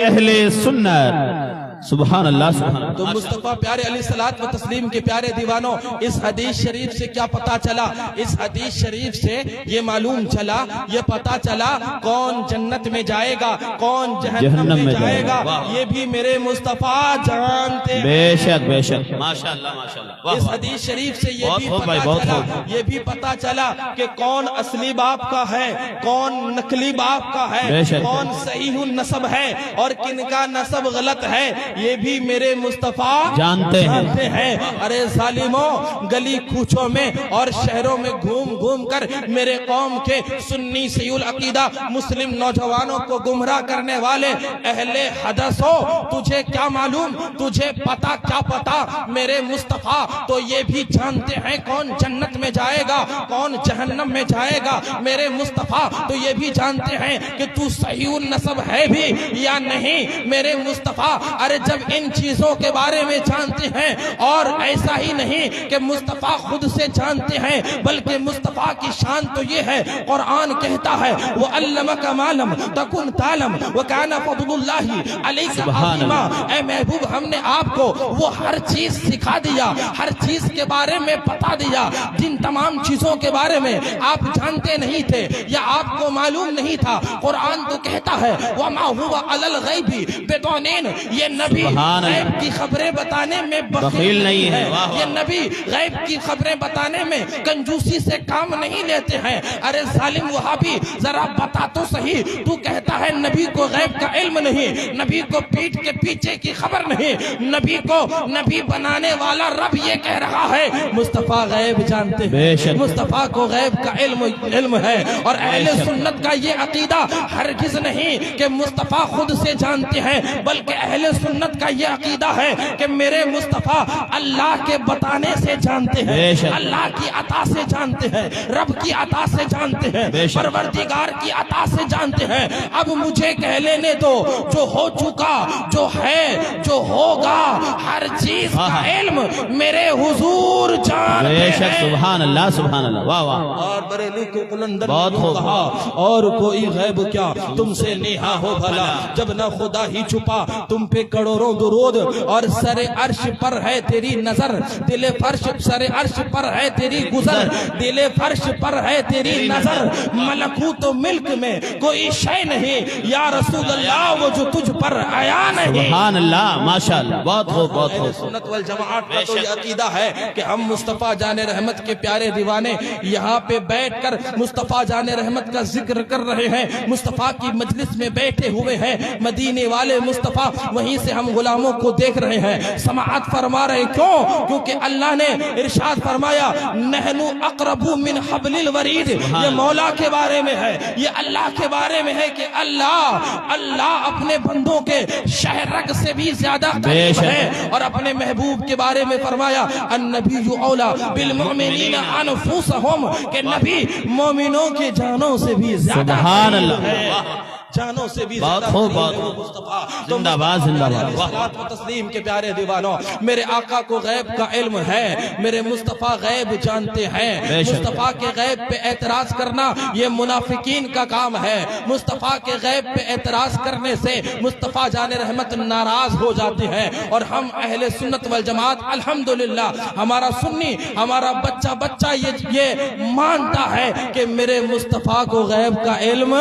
अहले सुन्नत, सुभान अल्लाह, सुभान अल्लाह। तो मुस्तफा प्यारे अलैहिस्सलात व तस्लीम के प्यारे दीवानों, इस हदीस शरीफ से क्या पता चला, इस हदीस शरीफ से ये मालूम चला, ये पता चला कौन जन्नत में जाएगा, कौन जहन्नम में जाएगा, ये भी मेरे मुस्तफा जानते हैं। बेशक बेशक, माशाअल्लाह माशाअल्लाह। इस हदीस शरीफ से ये भी पता चला कि कौन असली बाप का है, कौन नकली बाप का है, कौन सहीहुन नसब है और किनका नसब गलत है, ये भी मेरे मुस्तफा जानते हैं। अरे जालिमों, गली कूचों में और शहरों में घूम घूम कर मेरे कौम के सुन्नी सयूल अकीदा मुस्लिम नौजवानों को गुमराह करने वाले अहले हदस हो, तुझे क्या मालूम, तुझे पता क्या पता, मेरे मुस्तफा तो ये भी जानते हैं कौन जन्नत में जाएगा, कौन जहन्नम में जाएगा। मेरे मुस्तफा तो ये भी जानते हैं कि तू सहीहुन नसब है भी या नहीं। मेरे मुस्तफा अरे जब इन चीजों के बारे में जानते हैं, और ऐसा ही नहीं कि मुस्तफा खुद से जानते हैं, बल्कि मुस्तफा की शान तो ये है, कुरान कहता है वो अल्लमका मालम तकुन तालम व काना फदलुल्लाहि अलैका अज़ीमा। ऐ महबूब, हमने आपको वो हर चीज सिखा दिया, हर चीज के बारे में बता दिया, जिन तमाम चीजों के बारे में आप जानते नहीं थे या आपको मालूम नहीं था। कुरान तो कहता है वमा हुवा अलल गैबी बिदनीन, ये नबी गैब की खबरें बताने में बखील नहीं है, ये नबी गैब की खबरें बताने में कंजूसी से काम नहीं लेते हैं। अरे जालिम वहाबी, जरा बता तो सही, तू कहता है नबी को गैब का इल्म नहीं, नबी को पीठ के पीछे की खबर नहीं, नबी को नबी बनाने वाला रब ये कह रहा है मुस्तफा गैब जानते हैं, मुस्तफा को गैब का इल्म है। और अहले सुन्नत का ये अकीदा हरगिज नहीं कि मुस्तफा खुद से जानते हैं, बल्कि अहले सुन्नत का ये अकीदा है कि मेरे मुस्तफा अल्लाह के बताने से जानते हैं, अल्लाह की अता से जानते हैं, रब की अता से जानते हैं, परवरदिगार की अता से जानते हैं। अब मुझे कह लेने दो, जो हो चुका, जो है, जो होगा, हर चीज का इल्म मेरे हुजूर जानते हैं। सुभान अल्लाह, सुभान अल्लाह, वाह वाह। और बरेली को कुलंदर ने कहा और कोई गैब क्या तुमसे नेहा हो भला, जब ना खुदा ही छुपा तुम पे करोड़ों दुरूद और सरे अर्श पर है तेरी नजर, दिले फर्श सरे अर्श पर है तेरी गुजर, दिले फर्श पर है तेरी नजर, मलकूत मिल्क में कोई शय नहीं या रसूल अल्लाह वो जो तुझ पर आया नहीं। सुभान अल्लाह, माशाअल्लाह, बहुत हो बहुत हो। सुन्नत वल जमाअत का तो ये अकीदा है कि हम मुस्तफ़ा जाने रहमत के प्यारे दीवाने यहाँ पे बैठकर मुस्तफ़ा जाने रहमत का जिक्र कर रहे हैं, मुस्तफ़ा की मजलिस में बैठे हुए हैं, मदीने वाले मुस्तफ़ा, वहीं से हम गुलामों को देख रहे हैं, समाअत फरमा रहे। क्यों? क्योंकि अल्लाह ने इरशाद फरमाया नहनु अक़रबु मिन हब्लिल वरीद। ये मौला के बारे में है, ये अल्लाह के बारे में है कि अल्लाह अपने बंदों के शहरग से भी ज्यादा करीब है। और अपने महबूब के बारे में फरमाया अन्नबिय्यु औला बिल मुमिनीना अनफुसहुम, के नबी मोमिनों के जानों से भी ज्यादा सुभान अल्लाह, जानों से भी बात हो बात हो। मुस्तफा जिंदाबाद जिंदाबाद। सलात व तस्लीम के प्यारे दीवानों, मेरे आका को गैब का इल्म है, मेरे मुस्तफा गैब जानते हैं। मुस्तफा के गैब पे एतराज करना ये मुनाफिकीन का काम है। मुस्तफा के गैब पे एतराज करने से मुस्तफा जाने रहमत नाराज हो जाते हैं। और हम अहले सुन्नत वल जमात अल्हम्दुलिल्लाह, हमारा सुन्नी, हमारा बच्चा बच्चा ये मानता है कि मेरे मुस्तफा को गैब का इल्म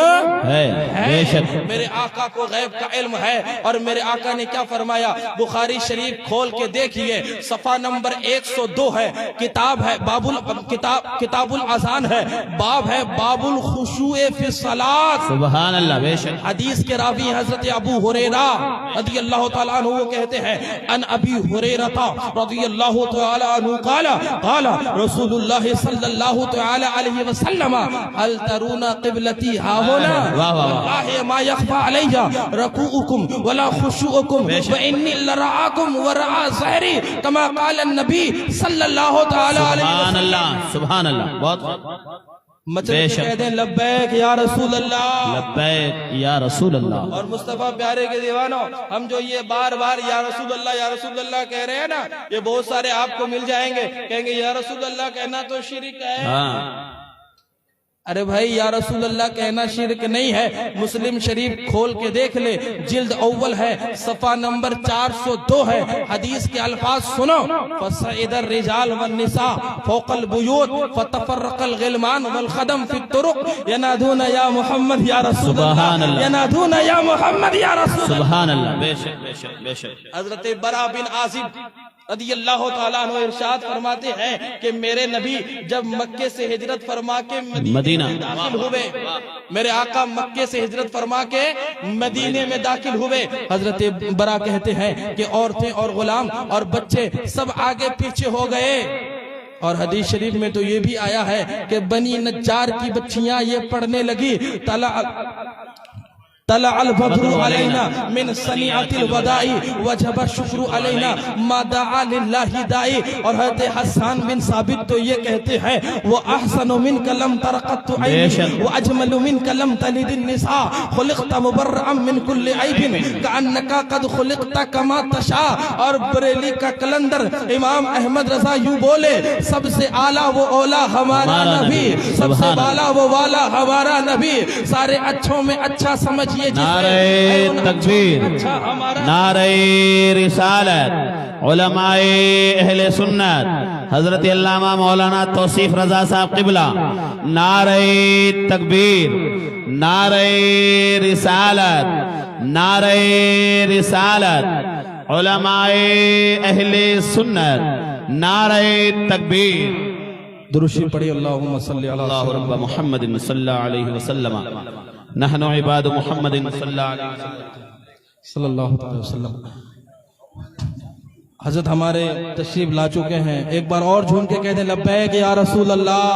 है, मेरे आका को गैब का इल्म है। और मेरे आका ने क्या फरमाया, बुखारी शरीफ खोल के देखिए, सफा नंबर 102 है, किताब है किताबुल अज़ान है, बाब है बाबुल खुशूए फी सलात। सुभान अल्लाह, बेशक। हदीस के रावी हजरत अबू हुरैरा रज़ियल्लाहु तआला अन्हु वो कहते हैं अन अबी हुरैरा रज़ियल्लाहु तआला अन्हु क़ाला रसूलुल्लाह सल्लल्लाहु तआला अलैहि वसल्लम हल तरूना क़िबलती हाहुना मा यख्फा अलैया रकूउकुम वला खुशूउकुम व इन्नी लराअकुम व रआ ज़हरी कमा क़ाल नबी सल्लल्लाहु तआला अलैहि वसल्लम। सुभान अल्लाह, सुभान अल्लाह, बहुत मचल के कह दें लब्बैक या रसूल अल्लाह, लब्बैक या रसूल अल्लाह। और मुस्तफा प्यारे के दीवानों, हम जो ये बार बार या रसूल अल्लाह कह रहे हैं ना, ये बहुत सारे आपको मिल जाएंगे, कहेंगे या रसूल अल्लाह कहना तो शिर्क है। हाँ। अरे भाई या रसूल अल्लाह कहना शिर्क नहीं है। मुस्लिम शरीफ खोल के देख ले, जिल्द अव्वल है, सफा नंबर 402 है। हदीस के अल्फाज सुनो, फसइदर रिजाल वन निसा फौकल बुयूत फतफर्रकल गिलमान वल खदम फित तुरुक यनादूना या मोहम्मद या रसूल अल्लाह, यनादूना या मोहम्मद या रसूल। सुभान अल्लाह, बेशक बेशक बेशक। हजरत बरा बिन आसिब रज़ियल्लाहु ताला अन्हु इरशाद फरमाते हैं कि मेरे नबी जब मक्के से हिजरत फरमा के मदीना दाखिल हुए, मेरे आका मक्के से हिजरत फरमा के मदीने में दाखिल हुए, हजरत बरा कहते हैं कि औरतें और गुलाम और बच्चे सब आगे पीछे हो गए। और हदीस शरीफ में तो ये भी आया है कि बनी नज्जार की बच्चियां ये पढ़ने लगी तला अल बद्रु अलैना मिन सनिअतिल वदाई वजब शुक्र अलैना मा दआ लिल्लाहि दाई। और हज़रत हसन बिन साबित तो ये कहते हैं वो अहसनु मिन कलम तरक़त ऐनी व अजमलु मिन कलम तलिदिन निसा खुलिक़त मुबर्रअम मिन कुल्लि ऐबिन कअन्नका कद खुलिक़त कमा तशा। और बरेली का कलंदर इमाम अहमद रजा यूं बोले, सबसे आला वो औला हमारा नबी, सबसे वाला वो वाला हमारा नबी, सारे अच्छों में अच्छा समझिए। नारे तकबीर, नारे रिसालत, उलमाए अहले सुन्नत हजरत अल्लामा मौलाना तौसीफ रजा साहब क़िबला, नारे तकबीर, नारे रिसालत, नारे रिसालत, उलमाए अहले सुन्नत, नारे तकबीर। दुरूद पढ़िए अल्लाहुम्मा सल्ली अला मुहम्मदिन सल्लल्लाहु अलैहि वसल्लम नहनु इबादु मुहम्मदिन सल्लल्लाहु अलैहि वसल्लम। हजरत हमारे तशरीफ ला चुके हैं, एक बार और झूम के कह दें लब्बैक या रसूल अल्लाह।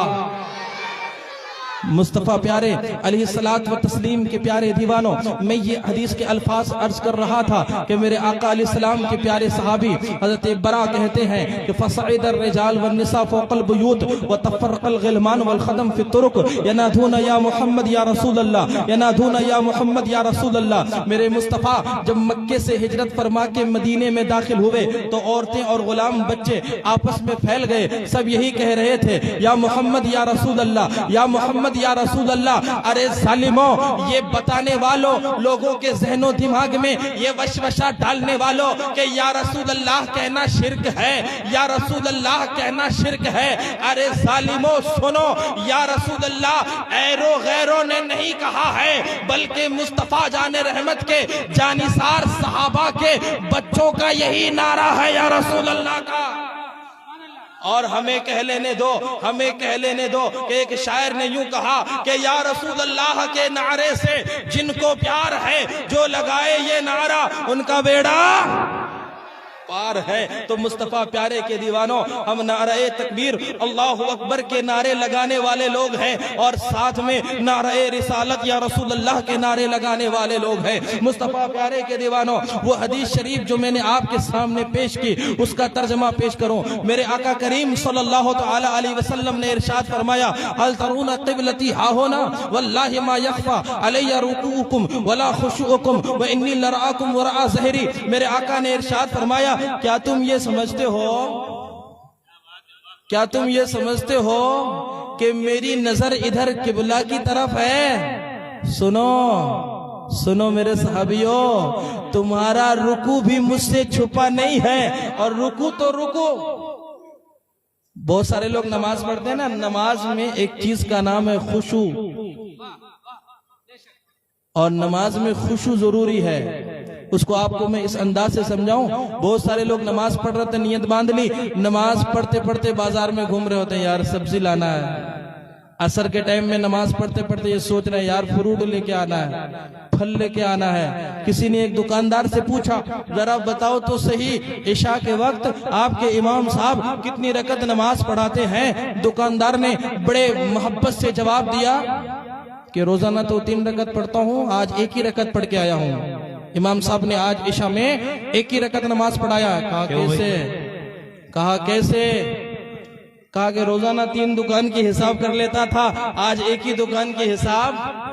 मुस्तफ़ा प्यारे अलैहिस्सलात व तस्लीम के प्यारे दीवानों, मैं ये हदीस के अल्फाज अर्ज कर रहा था कि मेरे आका अलैहिस्सलाम के प्यारे सहाबी हजरत बरा कहते हैं कि फसइदर रिजाल वन निसा फौकल बुयूत व तफर्रकल गिलमान वल खदम फित तुरुक यनादूना या मोहम्मद या रसूल अल्लाह, यनादूना या मोहम्मद या रसूल अल्लाह। मेरे मुस्तफ़ा जब मक्के से हिजरत फरमा के मदीने में दाखिल हुए तो औरतें और गुलाम बच्चे आपस में फैल गए, सब यही कह रहे थे या मोहम्मद या रसूल अल्लाह, या मोहम्मद मोहम्मद या रसूल अल्लाह। अरे जालिमों, ये बताने वालों, लोगों के जहनो दिमाग में ये वशवशा डालने वालों कि या रसूल अल्लाह कहना शिर्क है, या रसूल अल्लाह कहना शिर्क है। अरे जालिमों सुनो, या रसूल अल्लाह ऐरो गैरों ने नहीं कहा है, बल्कि मुस्तफा जाने रहमत के जानिसार सहाबा के बच्चों का यही नारा है या रसूल अल्लाह का। और हमें कह लेने दो, हमें कह लेने दो कि एक शायर ने यूं कहा कि या रसूल अल्लाह के नारे से जिनको प्यार है, जो लगाए ये नारा उनका बेड़ा पार है। तो मुस्तफा प्यारे के दीवानों, हम नारे तकबीर अल्लाहु अकबर के नारे लगाने वाले लोग हैं और साथ में नारे रिसालत या रसूल अल्लाह के नारे लगाने वाले लोग हैं। मुस्तफा प्यारे के दीवानों, वो हदीस शरीफ जो मैंने आपके सामने पेश की, उसका तर्जमा पेश करूं। मेरे आका करीम सल्लल्लाहु तआला अलैहि वसल्लम ने इरशाद फरमाया, हल तरूना क़िबलती हा होना वल्लाहि मा यख्फा अलैया रुकूकुम वला खुशूकुम व इन्नी लराकुम वरा ज़हरी। मेरे आका ने इरशाद फरमाया, क्या तुम ये समझते हो, क्या तुम ये समझते हो कि मेरी नजर इधर किबला की तरफ है? सुनो सुनो मेरे सहाबियों, तुम्हारा रुकू भी मुझसे छुपा नहीं है। और रुकू तो रुकू, बहुत सारे लोग नमाज पढ़ते हैं ना, नमाज में एक चीज का नाम है खुशू, और नमाज में खुशू जरूरी है। उसको आपको मैं इस अंदाज से समझाऊं। बहुत सारे लोग नमाज पढ़ रहे थे, नियत बांध ली, नमाज पढ़ते पढ़ते बाजार में घूम रहे होते हैं, यार सब्जी लाना है। असर के टाइम में नमाज पढ़ते पढ़ते ये सोच रहे हैं, यार फ्रूट लेके आना है, फल लेके आना है। किसी ने एक दुकानदार से पूछा, जरा बताओ तो सही, इशा के वक्त आपके इमाम साहब कितनी रकत नमाज पढ़ाते हैं? दुकानदार ने बड़े मोहब्बत से जवाब दिया कि रोजाना तो 3 रकत पढ़ता हूँ, आज 1 ही रकत पढ़ के आया हूँ। इमाम साहब ने आज इशा में 1 ही रकत नमाज पढ़ाया। कहा कैसे? कहा कैसे? कहा कि रोजाना 3 दुकान की हिसाब कर लेता था, आज 1 ही दुकान की हिसाब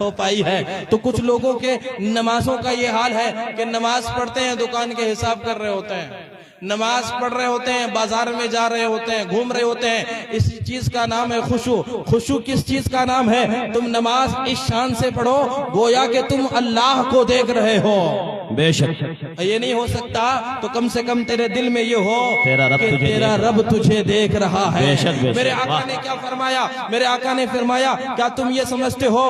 हो पाई है। तो कुछ लोगों के नमाजों का ये हाल है कि नमाज पढ़ते हैं, दुकान के हिसाब कर रहे होते हैं, नमाज पढ़ रहे होते हैं, बाजार में जा रहे होते हैं, घूम रहे होते हैं। इस चीज का नाम है खुशू। खुशू किस चीज का नाम है? तुम नमाज इस शान से पढ़ो गोया कि तुम अल्लाह को देख रहे हो। बेशक ये नहीं हो सकता तो कम से कम तेरे दिल में ये हो कि तेरा रब तुझे देख रहा है। बेशक, बेशक, मेरे आका ने क्या फरमाया? मेरे आका ने फरमाया, क्या तुम ये समझते हो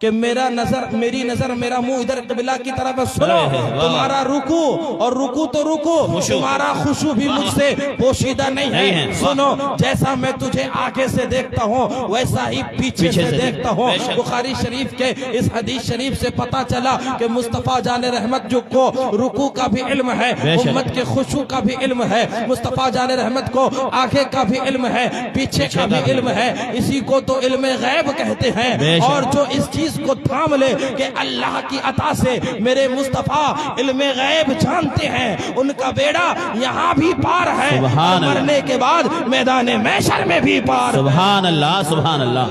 कि मेरी नजर मेरा मुंह इधर किबला की तरफ है? सुनो, तुम्हारा रुकू, और रुकू तो रुकू, तुम्हारा खुशू भी मुझसे पोशीदा नहीं है। सुनो, जैसा मैं तुझे आगे से देखता हूँ वैसा ही पीछे से देखता हूँ। बुखारी शरीफ के इस हदीस शरीफ से पता चला कि मुस्तफा जाने रहमत जो को रुकू का भी इल्म है, उम्मत के खुशू का भी इल्म है, मुस्तफा जाने रहमत को आगे का भी इल्म है, पीछे का भी इल्म है। इसी को तो इल्म गैब कहते हैं। और जो इस चीज को थाम ले कि अल्लाह की अता से मेरे मुस्तफा इल्मे गैब जानते हैं, उनका बेड़ा यहाँ भी पार है, मरने के बाद मैदान महशर में भी पार। सुभान अल्लाह, सुभान अल्लाह,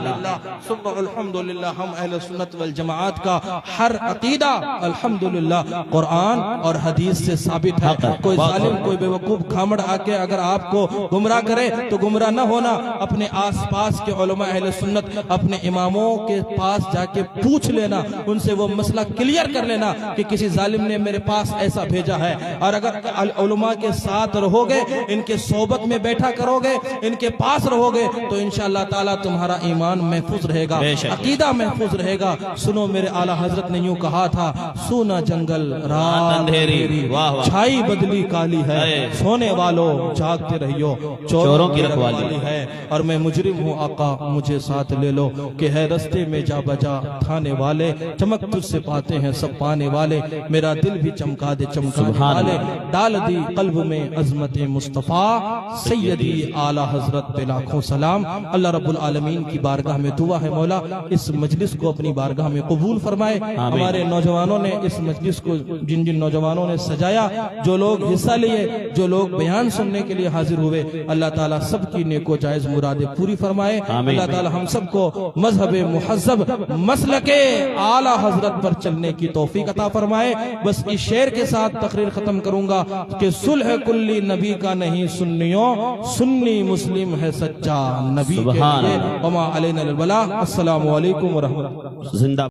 अल्हम्दुलिल्लाह। हम अहले सुन्नत वल जमाअत का हर अकीदा अल्हम्दुलिल्लाह कुरान और हदीस से साबित है। कोई जालिम, कोई बेवकूफ खामड़ आके अगर आपको गुमराह करे तो गुमराह न होना। अपने आसपास के उलमा अहले सुन्नत, अपने इमामों के पास जाके पूछ लेना, उनसे वो मसला क्लियर कर लेना कि किसी जालिम ने मेरे पास ऐसा भेजा है। और अगर उलमा के साथ रहोगे, इनके सोबत में बैठा करोगे, इनके पास रहोगे, तो इंशाअल्लाह ताला तुम्हारा ईमान महफूज रहेगा, अकीदा महफूज रहेगा। सुनो, मेरे आला हजरत ने यूं कहा था, सोना जंगल रात अंधेरी, छाई बदली काली है, सोने वालों जागते रहियो, चोरों की रखवाली है। और मैं मुजरिम हूँ आका, मुझे साथ ले लो, कि है रस्ते में जा बजा थाने वाले, चमक तुझसे पाते हैं सब पाने वाले, मेरा दिल भी चमका दे चमकाने वाले, डाल दी कल्ब में अजमत मुस्तफा सैयदी आला हजरत पे लाखों सलाम। अल्लाह रब्बुल आलमीन की बारगाह में दुआ है, मौला इस मजलिस को अपनी बारगाह में कबूल फरमाए। हमारे नौजवानों ने इस मजलिस को, जिन जिन नौजवानों ने सजाया, जो लोग हिस्सा लिए, जो लोग बयान सुनने के लिए हाजिर हुए, अल्लाह ताला सबकी नेको जायज मुरादे पूरी फरमाए। अल्लाह ताला हम सबको मजहब मुहज्जब मसलक मसलके आला हजरत पर चलने की तौफीक अता फरमाए। बस इस शेर के साथ तकरीर खत्म करूंगा कि सुलह कुल्ली नबी का नहीं सुन्नियों, सुन्नी मुस्लिम है सच्चा नबी के लिए। वमा अलैना अल बलाग। अस्सलामु अलैकुम व रहमतुल्लाह। जिंदा